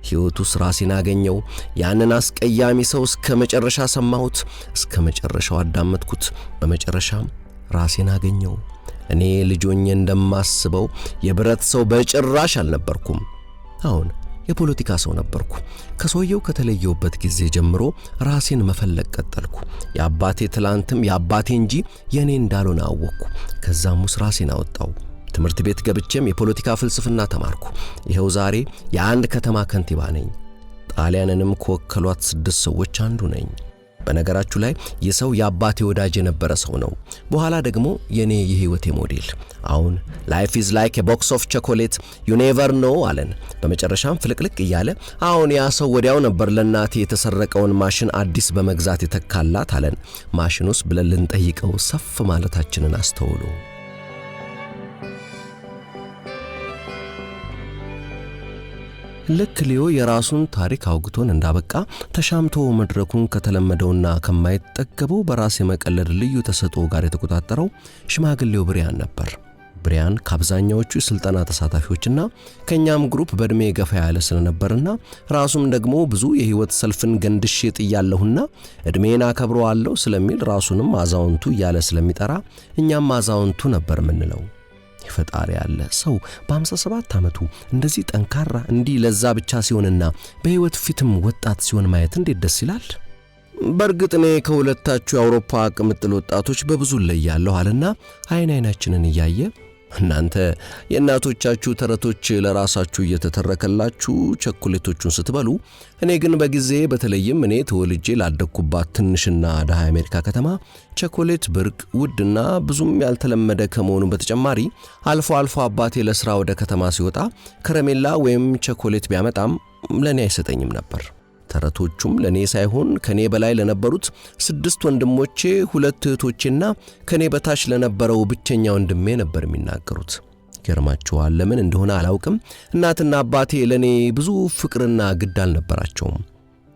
ሕይወቱ ራሴን አገኘው። ያንን አስቀያሚ ሰው እስከ መጨረሻ ሰማሁት፣ እስከ መጨረሻው አዳመጥኩት። በመጨረሻም ራሴን አገኘው። እኔ ልጆኜ እንደማስበው የብረት ሰው በጭራሽ አልነበርኩም። አሁን የፖለቲካ ሰው ነበርኩ። ከሰውየው ከተለየውበት ጊዜ ጀምሮ ራሴን መፈለግ ቀጠልኩ። የአባቴ ትላንትም የአባቴ እንጂ የኔ እንዳልሆነ አወቅኩ። ከዛም ውስጥ ራሴን አወጣው። ትምህርት ቤት ገብቼም የፖለቲካ ፍልስፍና ተማርኩ። ይኸው ዛሬ የአንድ ከተማ ከንቲባ ነኝ። ጣሊያንንም ከወከሏት 6 ሰዎች አንዱ ነኝ። በነገራችሁ ላይ የሰው የአባቴ ወዳጅ የነበረ ሰው ነው። በኋላ ደግሞ የኔ የህይወቴ ሞዴል። አሁን ላይፍ ኢዝ ላይክ ኤ ቦክስ ኦፍ ቾኮሌት ዩ ኔቨር ኖ አለን። በመጨረሻም ፍልቅልቅ እያለ አሁን ያ ሰው ወዲያው ነበር ለናቴ የተሰረቀውን ማሽን አዲስ በመግዛት የተካላት አለን። ማሽኑስ ብለን ልንጠይቀው ሰፍ ማለታችንን አስተውሉ። ልክ ሊዮ የራሱን ታሪክ አውግቶን እንዳበቃ ተሻምቶ መድረኩን ከተለመደውና ከማይጠገበው በራስ የመቀለድ ልዩ ተሰጥኦ ጋር የተቆጣጠረው ሽማግሌው ብሪያን ነበር። ብሪያን ከአብዛኛዎቹ የሥልጠና ተሳታፊዎችና ከኛም ግሩፕ በእድሜ ገፋ ያለ ስለነበርና ራሱም ደግሞ ብዙ የህይወት ሰልፍን ገንድሼ ጥያለሁና እድሜን አከብረዋለሁ ስለሚል ራሱንም አዛውንቱ እያለ ስለሚጠራ እኛም አዛውንቱ ነበር ምንለው። ፈጣሪ ያለ ሰው በ57 ዓመቱ እንደዚህ ጠንካራ እንዲህ ለዛ ብቻ ሲሆንና በህይወት ፊትም ወጣት ሲሆን ማየት እንዴት ደስ ይላል። በርግጥ እኔ ከሁለታችሁ የአውሮፓ ቅምጥል ወጣቶች በብዙ ለያለሁ አለና አይናችንን እያየ እናንተ የእናቶቻችሁ ተረቶች ለራሳችሁ እየተተረከላችሁ ቸኮሌቶቹን ስትበሉ፣ እኔ ግን በጊዜ በተለይም እኔ ተወልጄ ላደኩባት ትንሽና ደሃ አሜሪካ ከተማ ቸኮሌት ብርቅ ውድና ብዙም ያልተለመደ ከመሆኑ በተጨማሪ አልፎ አባቴ ለሥራ ወደ ከተማ ሲወጣ ከረሜላ ወይም ቸኮሌት ቢያመጣም ለኔ አይሰጠኝም ነበር። ተረቶቹም ለኔ ሳይሆን ከኔ በላይ ለነበሩት 6 ወንድሞቼ 2 እህቶቼና ከኔ በታች ለነበረው ብቸኛ ወንድሜ ነበር የሚናገሩት። ይገርማችኋል፣ ለምን እንደሆነ አላውቅም፣ እናትና አባቴ ለኔ ብዙ ፍቅርና ግድ አልነበራቸውም።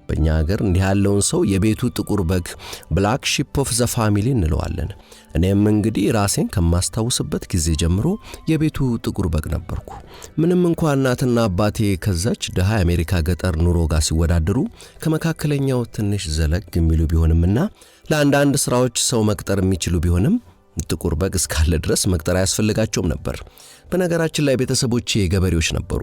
በእኛ ሀገር እንዲህ ያለውን ሰው የቤቱ ጥቁር በግ ብላክ ሺፕ ኦፍ ዘ ፋሚሊ እንለዋለን። እኔም እንግዲህ ራሴን ከማስታውስበት ጊዜ ጀምሮ የቤቱ ጥቁር በግ ነበርኩ። ምንም እንኳን እናትና አባቴ ከዛች ደሃ የአሜሪካ ገጠር ኑሮ ጋር ሲወዳደሩ ከመካከለኛው ትንሽ ዘለግ የሚሉ ቢሆንምና ለአንዳንድ ስራዎች ሰው መቅጠር የሚችሉ ቢሆንም ጥቁር በግ እስካለ ድረስ መቅጠር አያስፈልጋቸውም ነበር። በነገራችን ላይ ቤተሰቦቼ ገበሬዎች ነበሩ።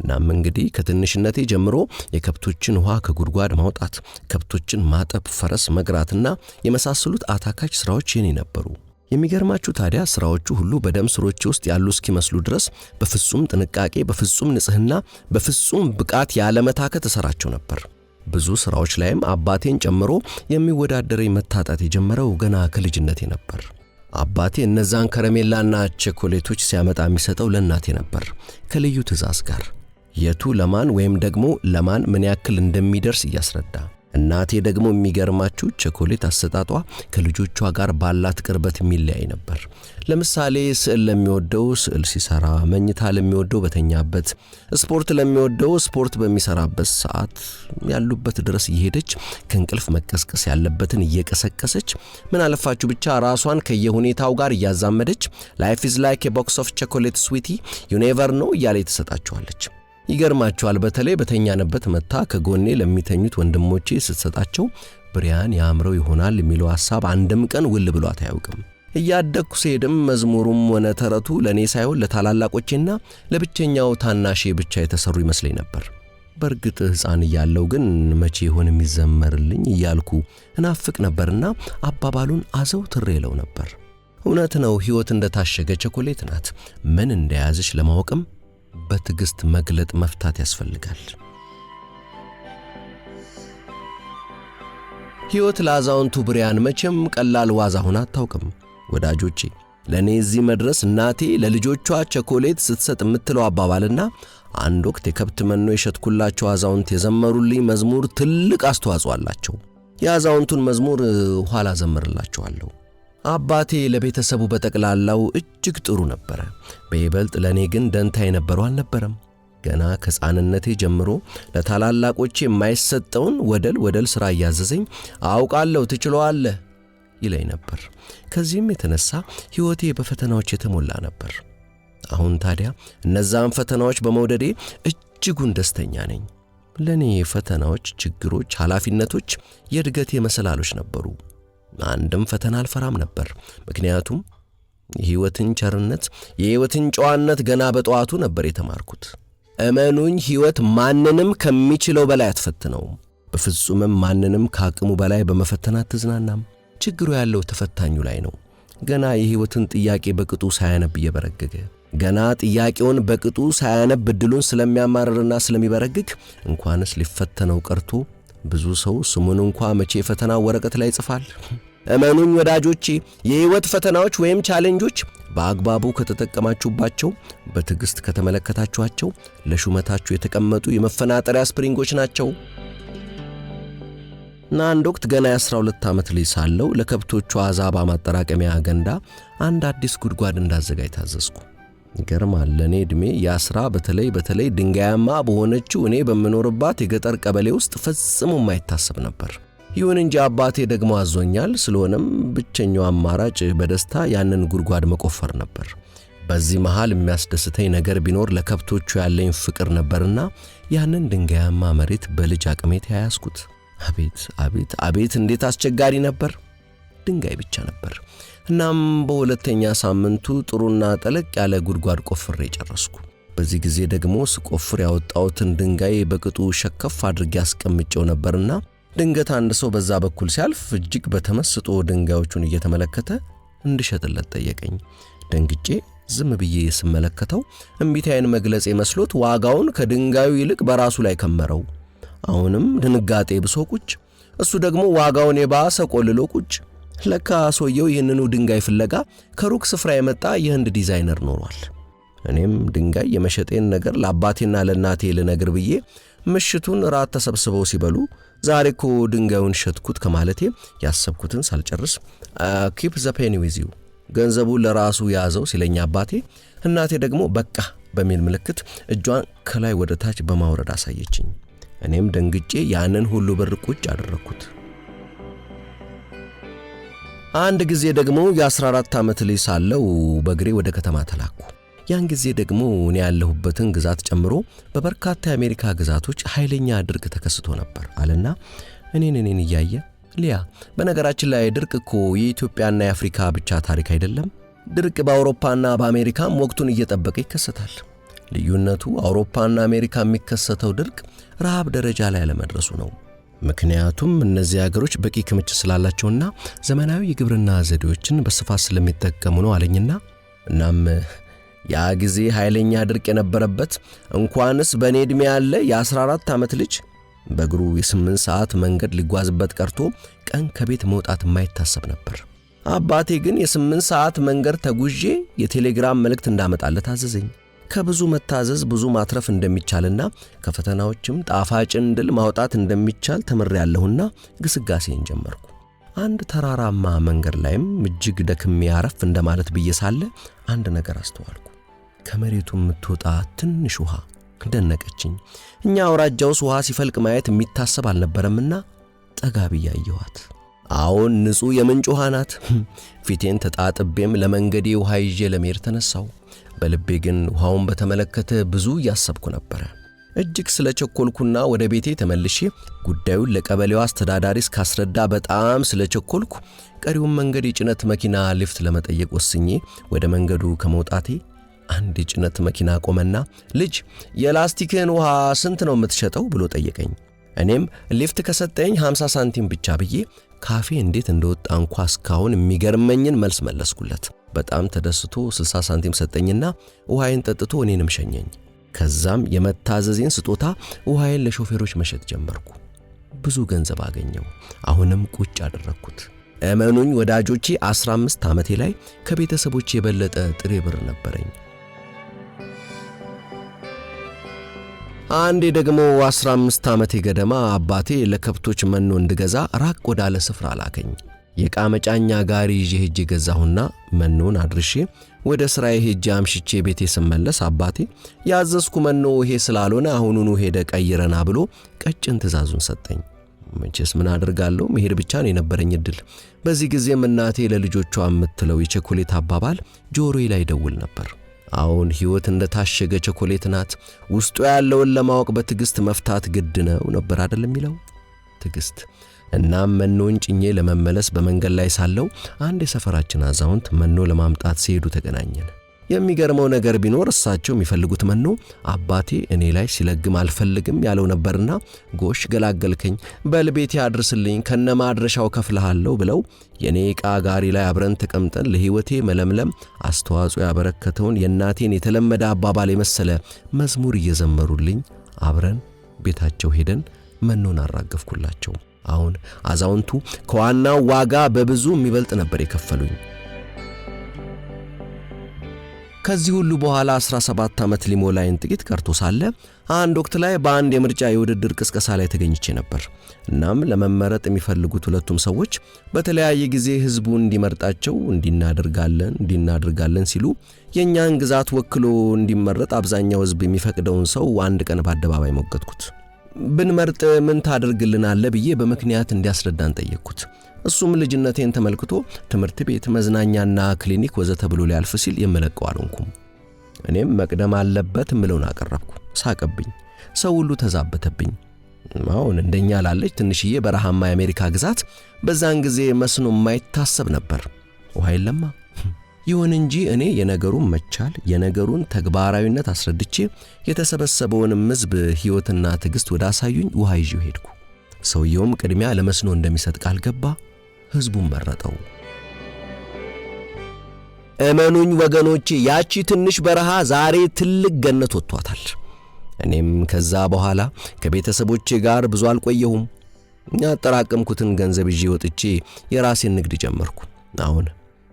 እናም እንግዲህ ከትንሽነቴ ጀምሮ የከብቶችን ውሃ ከጉድጓድ ማውጣት፣ ከብቶችን ማጠብ፣ ፈረስ መግራትና የመሳሰሉት አታካች ስራዎች የኔ ነበሩ። የሚገርማችሁ ታዲያ ስራዎቹ ሁሉ በደም ስሮቼ ውስጥ ያሉ እስኪመስሉ ድረስ በፍጹም ጥንቃቄ፣ በፍጹም ንጽህና፣ በፍጹም ብቃት ያለመታከት እሰራቸው ነበር። ብዙ ስራዎች ላይም አባቴን ጨምሮ የሚወዳደረኝ መታጣት የጀመረው ገና ከልጅነቴ ነበር። አባቴ እነዛን ከረሜላና ቸኮሌቶች ሲያመጣ የሚሰጠው ለእናቴ ነበር፣ ከልዩ ትእዛዝ ጋር የቱ ለማን ወይም ደግሞ ለማን ምን ያክል እንደሚደርስ እያስረዳ። እናቴ ደግሞ የሚገርማችሁ ቸኮሌት አሰጣጧ ከልጆቿ ጋር ባላት ቅርበት የሚለያይ ነበር። ለምሳሌ ስዕል ለሚወደው ስዕል ሲሰራ፣ መኝታ ለሚወደው በተኛበት፣ ስፖርት ለሚወደው ስፖርት በሚሰራበት ሰዓት ያሉበት ድረስ እየሄደች ከእንቅልፍ መቀስቀስ ያለበትን እየቀሰቀሰች ምን አለፋችሁ ብቻ ራሷን ከየሁኔታው ጋር እያዛመደች ላይፍ ኢዝ ላይክ ኤ ቦክስ ኦፍ ቾኮሌት ስዊቲ ዩ ኔቨር ኖ እያለች ትሰጣቸዋለች። ይገርማችኋል፣ በተለይ በተኛንበት መታ ከጎኔ ለሚተኙት ወንድሞቼ ስትሰጣቸው ብሪያን ያምረው ይሆናል የሚለው ሐሳብ አንድም ቀን ውል ብሏት አያውቅም። እያደግኩ ስሄድም መዝሙሩም ሆነ ተረቱ ለኔ ሳይሆን ለታላላቆቼና ለብቸኛው ታናሼ ብቻ የተሰሩ ይመስለኝ ነበር። በእርግጥ ሕፃን እያለሁ ግን መቼ ይሆን የሚዘመርልኝ እያልኩ እናፍቅ ነበርና አባባሉን አዘውትሬ እለው ነበር። እውነት ነው፣ ሕይወት እንደታሸገ ቸኮሌት ናት። ምን እንደያዘች ለማወቅም በትዕግስት መግለጥ መፍታት ያስፈልጋል። ሕይወት ለአዛውንቱ ብሪያን መቼም ቀላል ዋዛ ሆና አታውቅም። ወዳጆቼ፣ ለኔ እዚህ መድረስ እናቴ ለልጆቿ ቸኮሌት ስትሰጥ የምትለው አባባልና አንድ ወቅት የከብት መኖ የሸጥኩላቸው አዛውንት የዘመሩልኝ መዝሙር ትልቅ አስተዋጽኦ አላቸው። የአዛውንቱን መዝሙር ኋላ ዘምርላችኋለሁ። አባቴ ለቤተሰቡ በጠቅላላው እጅግ ጥሩ ነበረ። በይበልጥ ለኔ ግን ደንታ የነበረው አልነበረም። ገና ከሕፃንነቴ ጀምሮ ለታላላቆቼ የማይሰጠውን ወደል ሥራ እያዘዘኝ አውቃለሁ ትችለዋለህ ይለኝ ነበር። ከዚህም የተነሳ ሕይወቴ በፈተናዎች የተሞላ ነበር። አሁን ታዲያ እነዛን ፈተናዎች በመውደዴ እጅጉን ደስተኛ ነኝ። ለኔ ፈተናዎች፣ ችግሮች፣ ኃላፊነቶች የእድገቴ መሰላሎች ነበሩ። አንድም ፈተና አልፈራም ነበር። ምክንያቱም የሕይወትን ቸርነት፣ የሕይወትን ጨዋነት ገና በጠዋቱ ነበር የተማርኩት። እመኑኝ፣ ሕይወት ማንንም ከሚችለው በላይ አትፈትነውም። በፍጹምም ማንንም ከአቅሙ በላይ በመፈተን አትዝናናም። ችግሩ ያለው ተፈታኙ ላይ ነው። ገና የሕይወትን ጥያቄ በቅጡ ሳያነብ እየበረገገ፣ ገና ጥያቄውን በቅጡ ሳያነብ ዕድሉን ስለሚያማርርና ስለሚበረግግ እንኳንስ ሊፈተነው ቀርቶ ብዙ ሰው ስሙን እንኳ መቼ ፈተናው ወረቀት ላይ ይጽፋል። እመኑኝ ወዳጆቼ፣ የሕይወት ፈተናዎች ወይም ቻሌንጆች በአግባቡ ከተጠቀማችሁባቸው፣ በትዕግስት ከተመለከታችኋቸው ለሹመታችሁ የተቀመጡ የመፈናጠሪያ ስፕሪንጎች ናቸው። እና አንድ ወቅት ገና የ12 ዓመት ልጅ ሳለሁ ለከብቶቹ አዛባ ማጠራቀሚያ ገንዳ አንድ አዲስ ጉድጓድ እንዳዘጋጅ ታዘዝኩ። ይገርማል፣ ለኔ ዕድሜ ያስራ በተለይ ድንጋያማ በሆነችው እኔ በምኖርባት የገጠር ቀበሌ ውስጥ ፈጽሞ የማይታሰብ ነበር። ይሁን እንጂ አባቴ ደግሞ አዞኛል። ስለሆነም ብቸኛው አማራጭ በደስታ ያንን ጉድጓድ መቆፈር ነበር። በዚህ መሃል የሚያስደስተኝ ነገር ቢኖር ለከብቶቹ ያለኝ ፍቅር ነበርና ያንን ድንጋያማ መሬት በልጅ አቅሜ ተያያዝኩት። አቤት እንዴት አስቸጋሪ ነበር! ድንጋይ ብቻ ነበር። እናም በሁለተኛ ሳምንቱ ጥሩና ጠለቅ ያለ ጉድጓድ ቆፍሬ ጨረስኩ። በዚህ ጊዜ ደግሞ ስቆፍር ያወጣሁትን ድንጋይ በቅጡ ሸከፍ አድርጌ አስቀምጬው ነበርና ድንገት አንድ ሰው በዛ በኩል ሲያልፍ እጅግ በተመስጦ ድንጋዮቹን እየተመለከተ እንድሸጥለት ጠየቀኝ። ደንግጬ ዝም ብዬ ስመለከተው እምቢታዬን መግለጽ መስሎት ዋጋውን ከድንጋዩ ይልቅ በራሱ ላይ ከመረው። አሁንም ድንጋጤ ብሶ ቁጭ፣ እሱ ደግሞ ዋጋውን የባሰ ቆልሎ ቁጭ። ለካ ሰውየው ይህንኑ ድንጋይ ፍለጋ ከሩቅ ስፍራ የመጣ የህንድ ዲዛይነር ኖሯል። እኔም ድንጋይ የመሸጤን ነገር ለአባቴና ለእናቴ ልነግር ብዬ ምሽቱን ራት ተሰብስበው ሲበሉ ዛሬ እኮ ድንጋዩን ሸጥኩት ከማለቴ ያሰብኩትን ሳልጨርስ keep the penny with you ገንዘቡን ለራሱ ያዘው ሲለኝ አባቴ፣ እናቴ ደግሞ በቃ በሚል ምልክት እጇን ከላይ ወደ ታች በማውረድ አሳየችኝ። እኔም ደንግጬ ያንን ሁሉ ብር ቁጭ አደረኩት። አንድ ጊዜ ደግሞ የ14 ዓመት ልጅ ሳለው በእግሬ ወደ ከተማ ተላኩ። ያን ጊዜ ደግሞ እኔ ያለሁበትን ግዛት ጨምሮ በበርካታ የአሜሪካ ግዛቶች ኃይለኛ ድርቅ ተከስቶ ነበር አለና እኔን እያየ ሊያ፣ በነገራችን ላይ ድርቅ እኮ የኢትዮጵያና የአፍሪካ ብቻ ታሪክ አይደለም። ድርቅ በአውሮፓና በአሜሪካም ወቅቱን እየጠበቀ ይከሰታል። ልዩነቱ አውሮፓና አሜሪካ የሚከሰተው ድርቅ ረሃብ ደረጃ ላይ አለመድረሱ ነው። ምክንያቱም እነዚህ ሀገሮች በቂ ክምችት ስላላቸውና ዘመናዊ የግብርና ዘዴዎችን በስፋት ስለሚጠቀሙ ነው አለኝና እናም ያ ጊዜ ኃይለኛ ድርቅ የነበረበት እንኳንስ በኔ ዕድሜ ያለ የ14 ዓመት ልጅ በእግሩ የ8 ሰዓት መንገድ ሊጓዝበት ቀርቶ ቀን ከቤት መውጣት የማይታሰብ ነበር። አባቴ ግን የ8 ሰዓት መንገድ ተጉዤ የቴሌግራም መልእክት እንዳመጣለት አዘዘኝ። ከብዙ መታዘዝ ብዙ ማትረፍ እንደሚቻልና ከፈተናዎችም ጣፋጭን ድል ማውጣት እንደሚቻል ተምሬያለሁና ግስጋሴን ጀመርኩ። አንድ ተራራማ መንገድ ላይም እጅግ ደክሜ አረፍ እንደማለት ብዬ ሳለ አንድ ነገር አስተዋልኩ። ከመሬቱ የምትወጣ ትንሽ ውሃ ደነቀችኝ። እኛ አውራጃውስ ውሃ ሲፈልቅ ማየት የሚታሰብ አልነበረምና ጠጋ ብዬ አየኋት። አዎን ንጹህ የምንጭ ውሃ ናት። ፊቴን ተጣጥቤም ለመንገዴ ውሃ ይዤ ለመሄድ ተነሳው። በልቤ ግን ውሃውን በተመለከተ ብዙ ያሰብኩ ነበር። እጅግ ስለቸኮልኩና ወደ ቤቴ ተመልሼ ጉዳዩን ለቀበሌው አስተዳዳሪ እስካስረዳ በጣም ስለቸኮልኩ ቀሪውን መንገድ የጭነት መኪና ሊፍት ለመጠየቅ ወስኜ ወደ መንገዱ ከመውጣቴ አንድ የጭነት መኪና ቆመና ልጅ የላስቲክን ውሃ ስንት ነው የምትሸጠው ብሎ ጠየቀኝ። እኔም ሊፍት ከሰጠኝ 50 ሳንቲም ብቻ ብዬ ካፌ እንዴት እንደወጣ እንኳ እስካሁን የሚገርመኝን መልስ መለስኩለት። በጣም ተደስቶ 60 ሳንቲም ሰጠኝና ውሃዬን ጠጥቶ እኔንም ሸኘኝ። ከዛም የመታዘዜን ስጦታ ውሃዬን ለሾፌሮች መሸጥ ጀመርኩ። ብዙ ገንዘብ አገኘው። አሁንም ቁጭ አደረኩት። እመኑኝ ወዳጆቼ 15 ዓመቴ ላይ ከቤተሰቦቼ የበለጠ ጥሬ ብር ነበረኝ። አንዴ ደግሞ 15 ዓመቴ ገደማ አባቴ ለከብቶች መኖ እንድገዛ ራቅ ወዳለ ስፍራ ላከኝ። የዕቃ መጫኛ ጋሪ ይዤ ሄጄ ገዛሁና መኖን አድርሼ ወደ ስራዬ ሄጄ አምሽቼ ቤቴ ስመለስ አባቴ ያዘዝኩ መኖ ይሄ ስላልሆነ አሁኑኑ ሄደ ቀይረና ብሎ ቀጭን ትእዛዙን ሰጠኝ። መቼስ ምን አደርጋለሁ፣ መሄድ ብቻ ነው የነበረኝ እድል። በዚህ ጊዜም እናቴ ለልጆቿ የምትለው የቸኮሌት አባባል ጆሮዬ ላይ ደውል ነበር። አሁን ሕይወት እንደታሸገ ቸኮሌት ናት፣ ውስጡ ያለውን ለማወቅ በትዕግስት መፍታት ግድ ነው ነበር አይደል የሚለው ትዕግስት። እናም መኖን ጭኜ ለመመለስ በመንገድ ላይ ሳለው አንድ የሰፈራችን አዛውንት መኖ ለማምጣት ሲሄዱ ተገናኘን። የሚገርመው ነገር ቢኖር እሳቸው የሚፈልጉት መኖ አባቴ እኔ ላይ ሲለግም አልፈልግም ያለው ነበርና ጎሽ ገላገልከኝ፣ በልቤቴ አድርስልኝ፣ ከነማድረሻው ከፍልሃለሁ ብለው የኔ ዕቃ ጋሪ ላይ አብረን ተቀምጠን ለሕይወቴ መለምለም አስተዋጽኦ ያበረከተውን የእናቴን የተለመደ አባባል የመሰለ መዝሙር እየዘመሩልኝ አብረን ቤታቸው ሄደን መኖን አራገፍኩላቸው። አሁን አዛውንቱ ከዋናው ዋጋ በብዙ የሚበልጥ ነበር የከፈሉኝ። ከዚህ ሁሉ በኋላ 17 ዓመት ሊሞላኝ ጥቂት ቀርቶ ሳለ አንድ ወቅት ላይ በአንድ የምርጫ የውድድር ቅስቀሳ ላይ ተገኝቼ ነበር። እናም ለመመረጥ የሚፈልጉት ሁለቱም ሰዎች በተለያየ ጊዜ ህዝቡ እንዲመርጣቸው እንዲናደርጋለን ሲሉ የኛን ግዛት ወክሎ እንዲመረጥ አብዛኛው ህዝብ የሚፈቅደውን ሰው አንድ ቀን በአደባባይ ሞገትኩት። ብንመርጥ ምን ታደርግልናለህ ብዬ በምክንያት እንዲያስረዳን ጠየቅኩት። እሱም ልጅነቴን ተመልክቶ ትምህርት ቤት፣ መዝናኛና ክሊኒክ ወዘተ ብሎ ሊያልፍ ሲል የመለቀው አልሆንኩም። እኔም መቅደም አለበት ምለውን አቀረብኩ። ሳቀብኝ። ሰው ሁሉ ተዛበተብኝ። አሁን እንደኛ ላለች ትንሽዬ በረሃማ የአሜሪካ ግዛት በዛን ጊዜ መስኖ የማይታሰብ ነበር። ውሃ የለማ። ይሁን እንጂ እኔ የነገሩን መቻል የነገሩን ተግባራዊነት አስረድቼ የተሰበሰበውን ህዝብ ሕይወትና ትዕግስት ወደ አሳዩኝ ውሃ ይዤው ሄድኩ። ሰውየውም ቅድሚያ ለመስኖ እንደሚሰጥ ቃል ገባ። ህዝቡን መረጠው። እመኑኝ ወገኖቼ ያቺ ትንሽ በረሃ ዛሬ ትልቅ ገነት ወጥቷታል። እኔም ከዛ በኋላ ከቤተሰቦቼ ጋር ብዙ አልቆየሁም። ያጠራቀምኩትን ገንዘብ ይዤ ወጥቼ የራሴን ንግድ ጀመርኩ። አሁን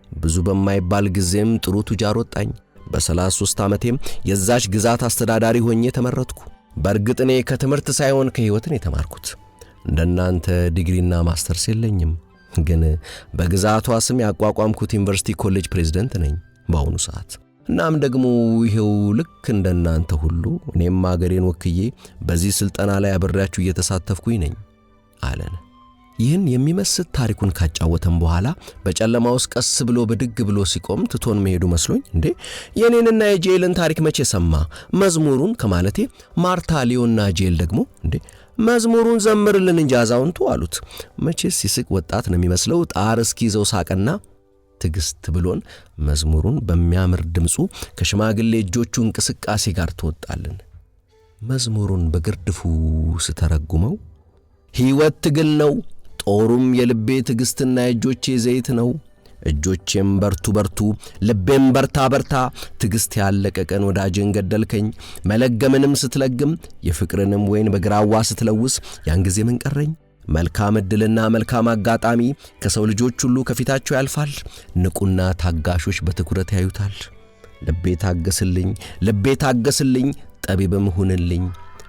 ብዙ በማይባል ጊዜም ጥሩ ቱጃር ወጣኝ። በ33 ዓመቴም የዛች ግዛት አስተዳዳሪ ሆኜ ተመረጥኩ። በእርግጥ እኔ ከትምህርት ሳይሆን ከሕይወትን የተማርኩት እንደናንተ ዲግሪና ማስተርስ የለኝም፣ ግን በግዛቷ ስም ያቋቋምኩት ዩኒቨርሲቲ ኮሌጅ ፕሬዝዳንት ነኝ በአሁኑ ሰዓት። እናም ደግሞ ይሄው ልክ እንደናንተ ሁሉ እኔም አገሬን ወክዬ በዚህ ስልጠና ላይ አብሬያችሁ እየተሳተፍኩኝ ነኝ አለን። ይህን የሚመስል ታሪኩን ካጫወተን በኋላ በጨለማ ውስጥ ቀስ ብሎ ብድግ ብሎ ሲቆም ትቶን መሄዱ መስሎኝ እንዴ የኔንና የጄልን ታሪክ መቼ ሰማ መዝሙሩን ከማለቴ ማርታ ሊዮና ጄል ደግሞ እንዴ መዝሙሩን ዘምርልን እንጂ አዛውንቱ አሉት። መቼስ ሲስቅ ወጣት ነው የሚመስለው። ጣር እስኪይዘው ሳቀና ትግስት ብሎን መዝሙሩን በሚያምር ድምፁ ከሽማግሌ እጆቹ እንቅስቃሴ ጋር ተወጣልን። መዝሙሩን በግርድፉ ስተረጉመው ሕይወት ትግል ነው፣ ጦሩም የልቤ ትግስትና የእጆቼ ዘይት ነው። እጆቼም በርቱ በርቱ፣ ልቤም በርታ በርታ፣ ትግስት ያለቀቀን ወዳጅን ገደልከኝ። መለገምንም ስትለግም የፍቅርንም ወይን በግራዋ ስትለውስ ያን ጊዜ ምን ቀረኝ? መልካም ዕድልና መልካም አጋጣሚ ከሰው ልጆች ሁሉ ከፊታቸው ያልፋል። ንቁና ታጋሾች በትኩረት ያዩታል። ልቤ ታገስልኝ፣ ልቤ ታገስልኝ፣ ጠቢብም ሁንልኝ፣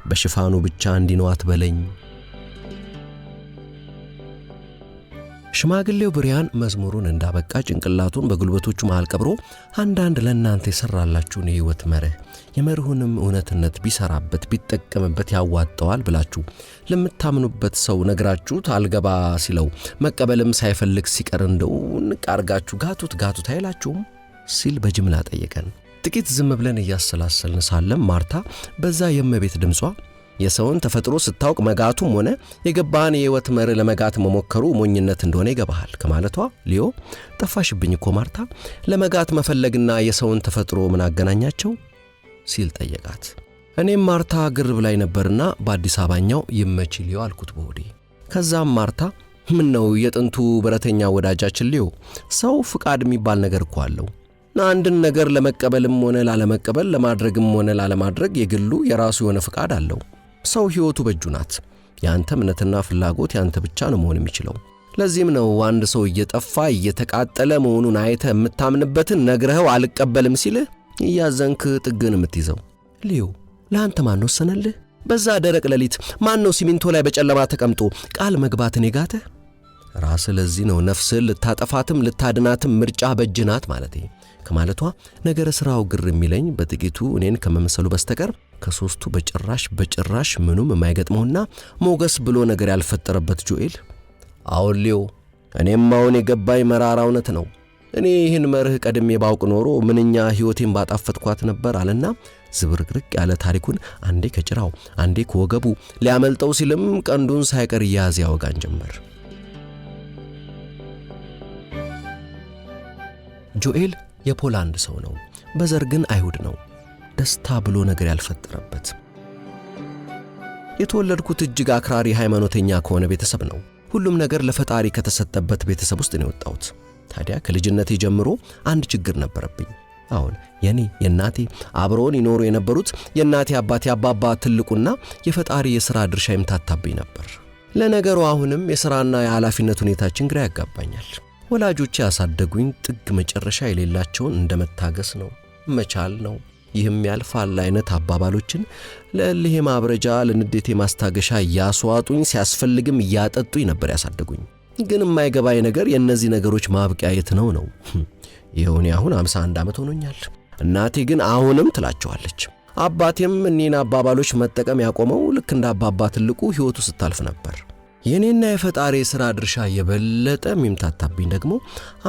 በሽፋኑ ብቻ እንዲህ ነው አትበለኝ። ሽማግሌው ብሪያን መዝሙሩን እንዳበቃ ጭንቅላቱን በጉልበቶቹ መሃል ቀብሮ አንዳንድ ለእናንተ የሰራላችሁን የሕይወት መርህ የመርሁንም እውነትነት ቢሰራበት ቢጠቀምበት ያዋጣዋል ብላችሁ ለምታምኑበት ሰው ነግራችሁት አልገባ ሲለው መቀበልም ሳይፈልግ ሲቀር እንደው ንቃርጋችሁ ጋቱት አይላችሁም ሲል በጅምላ ጠየቀን። ጥቂት ዝም ብለን እያሰላሰልን ሳለም ማርታ በዛ የመቤት ድምጿ የሰውን ተፈጥሮ ስታውቅ መጋቱም ሆነ የገባን የሕይወት መርህ ለመጋት መሞከሩ ሞኝነት እንደሆነ ይገባሃል ከማለቷ ሊዮ ጠፋሽብኝ እኮ ማርታ፣ ለመጋት መፈለግና የሰውን ተፈጥሮ ምን አገናኛቸው ሲል ጠየቃት። እኔም ማርታ ግር ብላይ ነበርና በአዲስ አበባኛው ይመች ሊዮ አልኩት በሆዴ። ከዛም ማርታ ምን ነው የጥንቱ በረተኛ ወዳጃችን ሊዮ፣ ሰው ፍቃድ የሚባል ነገር እኮ አለው። አንድን ነገር ለመቀበልም ሆነ ላለመቀበል፣ ለማድረግም ሆነ ላለማድረግ የግሉ የራሱ የሆነ ፍቃድ አለው። ሰው ሕይወቱ በእጁ ናት። ያንተ እምነትና ፍላጎት ያንተ ብቻ ነው መሆን የሚችለው። ለዚህም ነው አንድ ሰው እየጠፋ እየተቃጠለ መሆኑን አይተ የምታምንበትን ነግረኸው አልቀበልም ሲልህ እያዘንክ ጥግን የምትይዘው። ሊዮ ለአንተ ማን ወሰነልህ? በዛ ደረቅ ሌሊት ማን ነው ሲሚንቶ ላይ በጨለማ ተቀምጦ ቃል መግባትን የጋተ? ራስ ለዚህ ነው ነፍስህን ልታጠፋትም ልታድናትም ምርጫ በእጅናት ማለቴ ከማለቷ ነገረ ሥራው ግር የሚለኝ በጥቂቱ እኔን ከመምሰሉ በስተቀር ከሶስቱ በጭራሽ ምኑም የማይገጥመውና ሞገስ ብሎ ነገር ያልፈጠረበት ጆኤል አሁን ሊዮ እኔም አሁን የገባኝ መራራ እውነት ነው። እኔ ይህን መርህ ቀድሜ ባውቅ ኖሮ ምንኛ ሕይወቴን ባጣፈጥኳት ነበር አለና ዝብርቅርቅ ያለ ታሪኩን አንዴ ከጭራው አንዴ ከወገቡ ሊያመልጠው ሲልም ቀንዱን ሳይቀር እያያዘ ያወጋን ጀመር። ጆኤል የፖላንድ ሰው ነው፣ በዘር ግን አይሁድ ነው። ደስታ ብሎ ነገር ያልፈጠረበት የተወለድኩት እጅግ አክራሪ ሃይማኖተኛ ከሆነ ቤተሰብ ነው። ሁሉም ነገር ለፈጣሪ ከተሰጠበት ቤተሰብ ውስጥ ነው የወጣሁት። ታዲያ ከልጅነቴ ጀምሮ አንድ ችግር ነበረብኝ። አሁን የእናቴ አብረውን ይኖሩ የነበሩት የእናቴ አባቴ አባባ ትልቁና የፈጣሪ የሥራ ድርሻ ይምታታብኝ ነበር። ለነገሩ አሁንም የሥራና የኃላፊነት ሁኔታችን ግራ ያጋባኛል። ወላጆቼ ያሳደጉኝ ጥግ መጨረሻ የሌላቸውን እንደመታገስ ነው፣ መቻል ነው፣ ይህም ያልፋል አይነት አባባሎችን ለእልሄ ማብረጃ ለንዴቴ ማስታገሻ እያስዋጡኝ ሲያስፈልግም እያጠጡኝ ነበር ያሳደጉኝ። ግን የማይገባኝ ነገር የእነዚህ ነገሮች ማብቂያ የት ነው ነው። ይሁን አሁን 51 ዓመት ሆኖኛል። እናቴ ግን አሁንም ትላቸዋለች። አባቴም እኔን አባባሎች መጠቀም ያቆመው ልክ እንደ አባባ ትልቁ ሕይወቱ ስታልፍ ነበር። የኔና የፈጣሪ ሥራ ድርሻ የበለጠ የሚምታታብኝ ደግሞ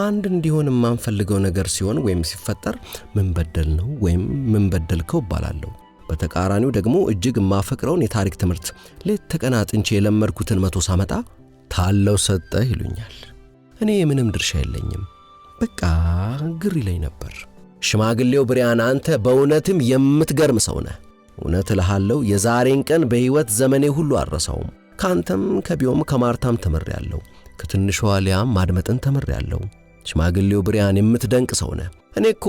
አንድ እንዲሆን የማንፈልገው ነገር ሲሆን ወይም ሲፈጠር ምን በደል ነው ወይም ምን በደልከው እባላለሁ። በተቃራኒው ደግሞ እጅግ የማፈቅረውን የታሪክ ትምህርት ሌት ተቀን አጥንቼ የለመድኩትን 100 ሳመጣ ታለው ሰጠህ ይሉኛል። እኔ ምንም ድርሻ የለኝም። በቃ ግር ይለኝ ነበር። ሽማግሌው ብሪያን አንተ በእውነትም የምትገርም ሰው ነህ። እውነት እልሃለሁ የዛሬን ቀን በሕይወት ዘመኔ ሁሉ አልረሳውም። ካንተም ከቢዮም ከማርታም ተመሬያለሁ። ከትንሿ ሊያም ማድመጥን ተመሬያለሁ። ሽማግሌው ብሪያን የምትደንቅ ሰው ነህ። እኔ እኮ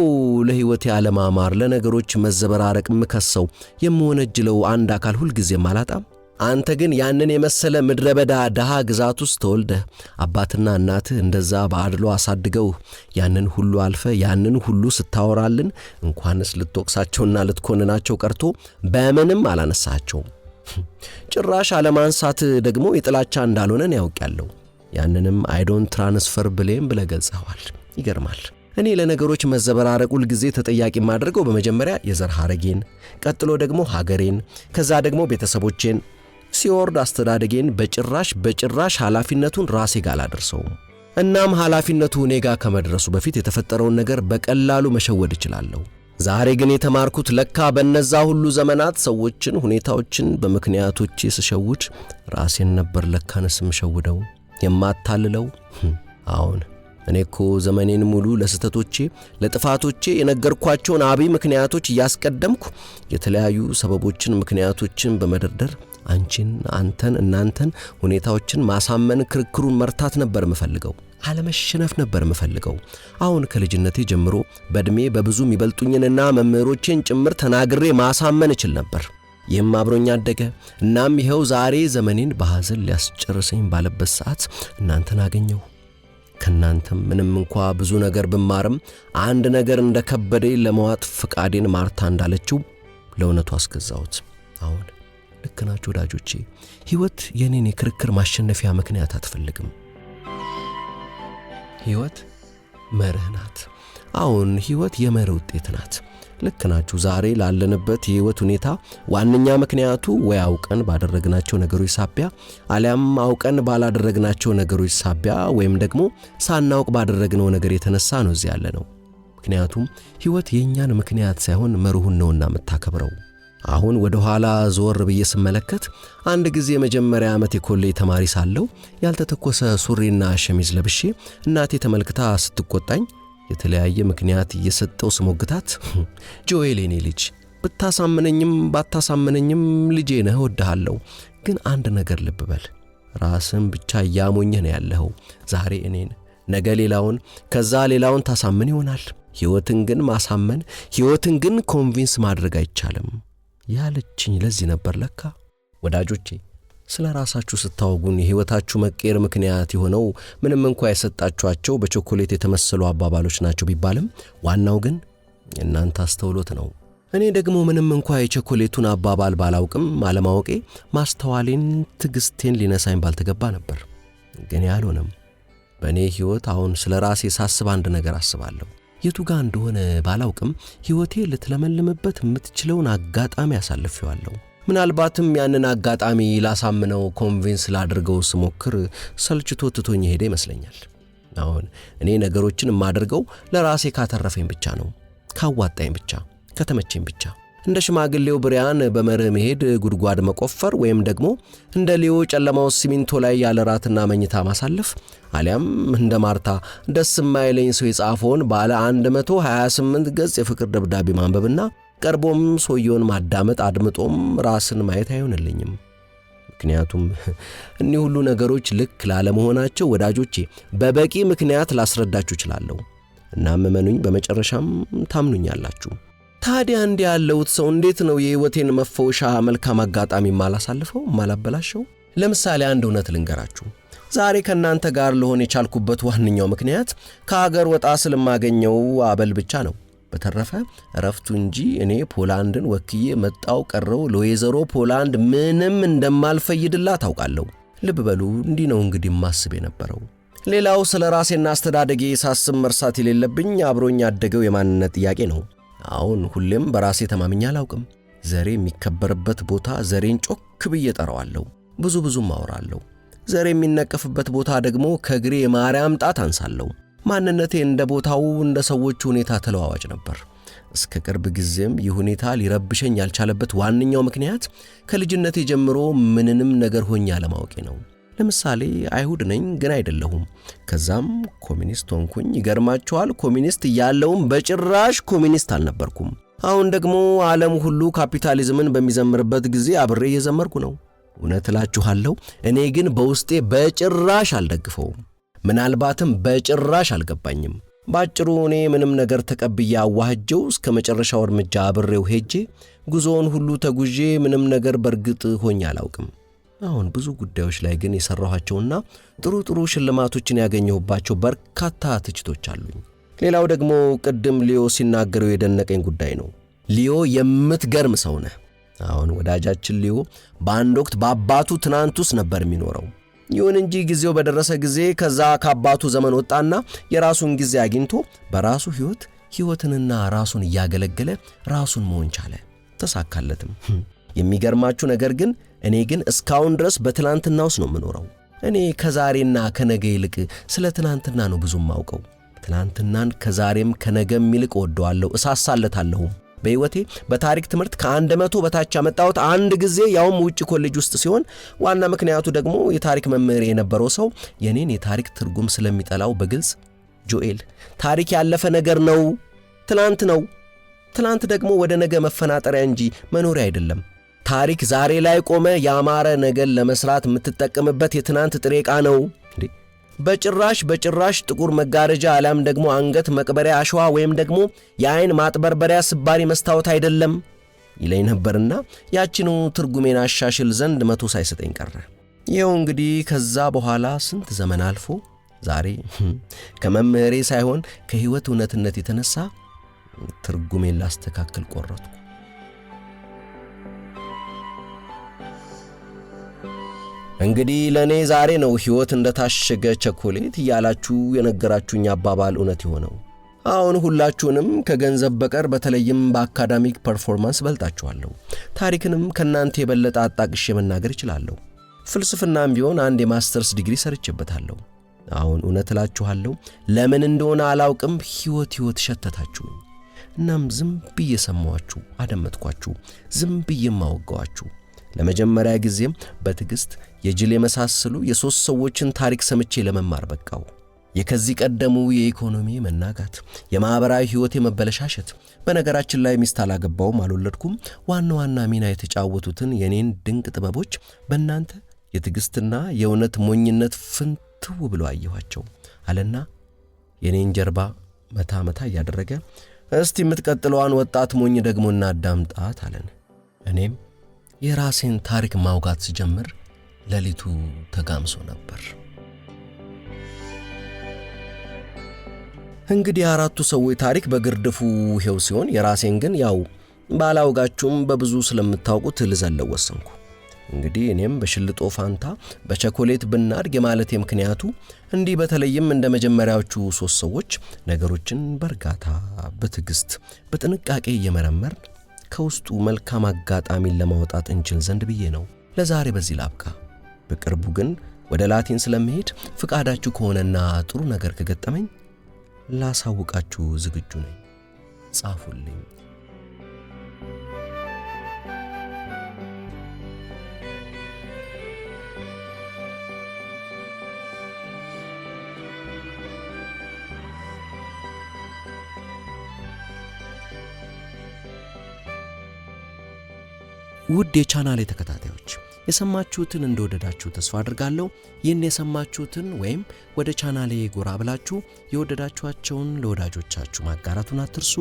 ለሕይወቴ አለማማር ለነገሮች መዘበራረቅ ምከሰው የምወነጅለው አንድ አካል ሁልጊዜም አላጣም። አንተ ግን ያንን የመሰለ ምድረበዳ ደሃ ግዛት ውስጥ ተወልደህ አባትና እናትህ እንደዛ በአድሎ አሳድገው ያንን ሁሉ አልፈ ያንን ሁሉ ስታወራልን እንኳንስ ልትወቅሳቸውና ልትኮንናቸው ቀርቶ በምንም አላነሳቸውም። ጭራሽ አለማንሳት ደግሞ የጥላቻ እንዳልሆነን ያውቃለሁ። ያንንም አይዶን ትራንስፈር ብሌም ብለህ ገልጸዋል። ይገርማል። እኔ ለነገሮች መዘበራረቅ ሁል ጊዜ ተጠያቂ ማድረገው በመጀመሪያ የዘር ሐረጌን፣ ቀጥሎ ደግሞ ሀገሬን፣ ከዛ ደግሞ ቤተሰቦቼን ሲወርድ አስተዳደጌን በጭራሽ ኃላፊነቱን ራሴ ጋር አላደርሰውም። እናም ኃላፊነቱ እኔ ጋር ከመድረሱ በፊት የተፈጠረውን ነገር በቀላሉ መሸወድ እችላለሁ። ዛሬ ግን የተማርኩት ለካ በእነዛ ሁሉ ዘመናት ሰዎችን፣ ሁኔታዎችን በምክንያቶቼ ስሸውድ ራሴን ነበር ለካንስ ምሸውደው የማታልለው። አሁን እኔ እኮ ዘመኔን ሙሉ ለስተቶቼ ለጥፋቶቼ የነገርኳቸውን አብይ ምክንያቶች እያስቀደምኩ የተለያዩ ሰበቦችን ምክንያቶችን በመደርደር አንቺን፣ አንተን፣ እናንተን ሁኔታዎችን ማሳመን ክርክሩን መርታት ነበር የምፈልገው። አለመሸነፍ ነበር የምፈልገው። አሁን ከልጅነቴ ጀምሮ በእድሜ በብዙ የሚበልጡኝንና መምህሮቼን ጭምር ተናግሬ ማሳመን እችል ነበር። ይህም አብሮኝ አደገ። እናም ይኸው ዛሬ ዘመኔን በሐዘን ሊያስጨርሰኝ ባለበት ሰዓት እናንተን አገኘሁ። ከናንተም ምንም እንኳ ብዙ ነገር ብማርም አንድ ነገር እንደከበደኝ ለመዋጥ ፍቃዴን ማርታ እንዳለችው ለእውነቱ አስገዛሁት። አሁን ልክ ናችሁ ወዳጆቼ። ሕይወት የኔን የክርክር ማሸነፊያ ምክንያት አትፈልግም። ሕይወት መርህ ናት። አሁን ሕይወት የመርህ ውጤት ናት። ልክ ናችሁ። ዛሬ ላለንበት የሕይወት ሁኔታ ዋነኛ ምክንያቱ ወይ አውቀን ባደረግናቸው ነገሮች ሳቢያ አሊያም አውቀን ባላደረግናቸው ነገሮች ሳቢያ ወይም ደግሞ ሳናውቅ ባደረግነው ነገር የተነሳ ነው እዚህ ያለ ነው። ምክንያቱም ሕይወት የኛን ምክንያት ሳይሆን መርሁን ነውና የምታከብረው። አሁን ወደ ኋላ ዞር ብዬ ስመለከት አንድ ጊዜ የመጀመሪያ ዓመት የኮሌጅ ተማሪ ሳለሁ ያልተተኮሰ ሱሪና ሸሚዝ ለብሼ እናቴ ተመልክታ ስትቆጣኝ የተለያየ ምክንያት እየሰጠው ስሞግታት ጆኤል የኔ ልጅ ብታሳምነኝም ባታሳምነኝም ልጄ ነህ እወድሃለሁ፣ ግን አንድ ነገር ልብ በል፣ ራስን ብቻ ያሞኘህ ነው ያለኸው። ዛሬ እኔን ነገ ሌላውን ከዛ ሌላውን ታሳምን ይሆናል። ሕይወትን ግን ማሳመን ሕይወትን ግን ኮንቪንስ ማድረግ አይቻልም ያለችኝ ለዚህ ነበር። ለካ ወዳጆቼ ስለ ራሳችሁ ስታወጉን የሕይወታችሁ መቀየር ምክንያት የሆነው ምንም እንኳ የሰጣችኋቸው በቾኮሌት የተመሰሉ አባባሎች ናቸው ቢባልም ዋናው ግን እናንተ አስተውሎት ነው። እኔ ደግሞ ምንም እንኳ የቾኮሌቱን አባባል ባላውቅም አለማወቄ ማስተዋሌን፣ ትዕግስቴን ሊነሳኝ ባልተገባ ነበር። ግን ያልሆነም በእኔ ሕይወት አሁን ስለ ራሴ ሳስብ አንድ ነገር አስባለሁ። የቱ ጋር እንደሆነ ባላውቅም ሕይወቴ ልትለመልምበት የምትችለውን አጋጣሚ አሳልፌዋለሁ። ምናልባትም ያንን አጋጣሚ ላሳምነው ኮንቪንስ ላድርገው ስሞክር ሰልችቶ ትቶኝ ሄደ ይመስለኛል። አሁን እኔ ነገሮችን የማደርገው ለራሴ ካተረፈኝ ብቻ ነው፣ ካዋጣኝ ብቻ፣ ከተመቸኝ ብቻ። እንደ ሽማግሌው ብሪያን በመርህ መሄድ፣ ጉድጓድ መቆፈር ወይም ደግሞ እንደ ሊዮ ጨለማው ሲሚንቶ ላይ ያለ ራትና መኝታ ማሳለፍ አሊያም እንደ ማርታ ደስ የማይለኝ ሰው የጻፈውን ባለ 128 ገጽ የፍቅር ደብዳቤ ማንበብና ቀርቦም ሰውየውን ማዳመጥ አድምጦም ራስን ማየት አይሆንልኝም። ምክንያቱም እኒህ ሁሉ ነገሮች ልክ ላለመሆናቸው ወዳጆቼ በበቂ ምክንያት ላስረዳችሁ እችላለሁ። እናም እመኑኝ በመጨረሻም ታምኑኛላችሁ። ታዲያ እንዲህ ያለውት ሰው እንዴት ነው የሕይወቴን መፈወሻ መልካም አጋጣሚ ማላሳልፈው ማላበላሸው? ለምሳሌ አንድ እውነት ልንገራችሁ። ዛሬ ከናንተ ጋር ለሆነ የቻልኩበት ዋነኛው ምክንያት ከሀገር ወጣ ስለማገኘው አበል ብቻ ነው። በተረፈ እረፍቱ እንጂ እኔ ፖላንድን ወክዬ መጣው ቀረው ለወይዘሮ ፖላንድ ምንም እንደማልፈይድላት ታውቃለሁ። ልብ በሉ፣ እንዲህ ነው እንግዲህ ማስብ የነበረው። ሌላው ስለ ራሴና አስተዳደጌ ሳስብ መርሳት የሌለብኝ አብሮኝ ያደገው የማንነት ጥያቄ ነው። አሁን ሁሌም በራሴ ተማምኜ አላውቅም። ዘሬ የሚከበርበት ቦታ ዘሬን ጮክ ብዬ ጠራዋለሁ፣ ብዙም አወራለሁ። ዘሬ የሚነቀፍበት ቦታ ደግሞ ከግሬ የማርያም ጣት አንሳለሁ። ማንነቴ እንደ ቦታው እንደ ሰዎቹ ሁኔታ ተለዋዋጭ ነበር። እስከ ቅርብ ጊዜም ይህ ሁኔታ ሊረብሸኝ ያልቻለበት ዋነኛው ምክንያት ከልጅነቴ ጀምሮ ምንንም ነገር ሆኜ አለማወቄ ነው። ለምሳሌ አይሁድ ነኝ ግን አይደለሁም። ከዛም ኮሚኒስት ሆንኩኝ። ይገርማችኋል፣ ኮሚኒስት እያለሁም በጭራሽ ኮሚኒስት አልነበርኩም። አሁን ደግሞ ዓለም ሁሉ ካፒታሊዝምን በሚዘምርበት ጊዜ አብሬ እየዘመርኩ ነው። እውነት እላችኋለሁ፣ እኔ ግን በውስጤ በጭራሽ አልደግፈውም። ምናልባትም በጭራሽ አልገባኝም። ባጭሩ እኔ ምንም ነገር ተቀብዬ አዋህጀው እስከ መጨረሻው እርምጃ አብሬው ሄጄ ጉዞውን ሁሉ ተጉዤ ምንም ነገር በርግጥ ሆኜ አላውቅም። አሁን ብዙ ጉዳዮች ላይ ግን የሰራኋቸውና ጥሩ ሽልማቶችን ያገኘሁባቸው በርካታ ትችቶች አሉኝ። ሌላው ደግሞ ቅድም ሊዮ ሲናገረው የደነቀኝ ጉዳይ ነው። ሊዮ የምትገርም ሰው ነህ። አሁን ወዳጃችን ሊዮ በአንድ ወቅት በአባቱ ትናንት ውስጥ ነበር የሚኖረው። ይሁን እንጂ ጊዜው በደረሰ ጊዜ ከዛ ከአባቱ ዘመን ወጣና የራሱን ጊዜ አግኝቶ በራሱ ሕይወትንና ራሱን እያገለገለ ራሱን መሆን ቻለ። ተሳካለትም። የሚገርማችሁ ነገር ግን እኔ ግን እስካሁን ድረስ በትናንትና ውስጥ ነው የምኖረው። እኔ ከዛሬና ከነገ ይልቅ ስለ ትናንትና ነው ብዙ ማውቀው። ትናንትናን ከዛሬም ከነገም ይልቅ ወደዋለሁ፣ እሳሳለታለሁ። በሕይወቴ በታሪክ ትምህርት ከ100 በታች ያመጣሁት አንድ ጊዜ ያውም ውጭ ኮሌጅ ውስጥ ሲሆን ዋና ምክንያቱ ደግሞ የታሪክ መምህር የነበረው ሰው የኔን የታሪክ ትርጉም ስለሚጠላው በግልጽ ጆኤል ታሪክ ያለፈ ነገር ነው፣ ትናንት ነው። ትናንት ደግሞ ወደ ነገ መፈናጠሪያ እንጂ መኖሪያ አይደለም። ታሪክ ዛሬ ላይ ቆመ ያማረ ነገር ለመስራት የምትጠቀምበት የትናንት ጥሬ ዕቃ ነው። በጭራሽ ጥቁር መጋረጃ አለም ደግሞ አንገት መቅበሪያ አሸዋ ወይም ደግሞ የአይን ማጥበርበሪያ ስባሪ መስታወት አይደለም ይለኝ ነበርና ያችኑ ትርጉሜን አሻሽል ዘንድ 100 ሳይሰጠኝ ቀረ። ይኸው እንግዲህ ከዛ በኋላ ስንት ዘመን አልፎ ዛሬ ከመምህሬ ሳይሆን ከሕይወት እውነትነት የተነሳ ትርጉሜን ላስተካክል ቆረጥኩ። እንግዲህ ለኔ ዛሬ ነው ሕይወት እንደታሸገ ቸኮሌት እያላችሁ የነገራችሁኝ አባባል እውነት የሆነው። አሁን ሁላችሁንም ከገንዘብ በቀር በተለይም በአካዳሚክ ፐርፎርማንስ በልጣችኋለሁ። ታሪክንም ከናንተ የበለጠ አጣቅሼ መናገር እችላለሁ። ፍልስፍናም ቢሆን አንድ የማስተርስ ዲግሪ ሰርቼበታለሁ። አሁን እውነት እላችኋለሁ ለምን እንደሆነ አላውቅም፣ ሕይወት ሸተታችሁ። እናም ዝም ብዬ ሰማኋችሁ፣ አደመጥኳችሁ፣ ዝም ብዬ ማወጋዋችሁ። ለመጀመሪያ ጊዜም በትዕግስት የጅል የመሳሰሉ የሶስት ሰዎችን ታሪክ ሰምቼ ለመማር በቃው። የከዚህ ቀደሙ የኢኮኖሚ መናጋት፣ የማህበራዊ ሕይወት መበለሻሸት፣ በነገራችን ላይ ሚስት አላገባውም አልወለድኩም፣ ዋና ሚና የተጫወቱትን የኔን ድንቅ ጥበቦች በእናንተ የትዕግስትና የእውነት ሞኝነት ፍንትው ብሎ አየኋቸው አለና የኔን ጀርባ መታ እያደረገ እስቲ የምትቀጥለዋን ወጣት ሞኝ ደግሞ እናዳምጣት አለን። እኔም የራሴን ታሪክ ማውጋት ሲጀምር ሌሊቱ ተጋምሶ ነበር። እንግዲህ አራቱ ሰዎች ታሪክ በግርድፉ ይሄው ሲሆን የራሴን ግን ያው ባላውጋችሁም በብዙ ስለምታውቁት ልዘለው ወሰንኩ። እንግዲህ እኔም በሽልጦ ፋንታ በቸኮሌት ብናድግ የማለቴ ምክንያቱ እንዲህ በተለይም እንደ መጀመሪያዎቹ 3 ሰዎች ነገሮችን በእርጋታ በትዕግስት በጥንቃቄ እየመረመር ከውስጡ መልካም አጋጣሚን ለማውጣት እንችል ዘንድ ብዬ ነው። ለዛሬ በዚህ ላብቃ። በቅርቡ ግን ወደ ላቲን ስለመሄድ ፍቃዳችሁ ከሆነና ጥሩ ነገር ከገጠመኝ ላሳውቃችሁ ዝግጁ ነኝ። ጻፉልኝ። ውድ የቻናሌ ተከታታዮች የሰማችሁትን እንደወደዳችሁ ተስፋ አድርጋለሁ። ይህን የሰማችሁትን ወይም ወደ ቻናሌ ጎራ ብላችሁ የወደዳችኋቸውን ለወዳጆቻችሁ ማጋራቱን አትርሱ።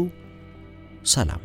ሰላም።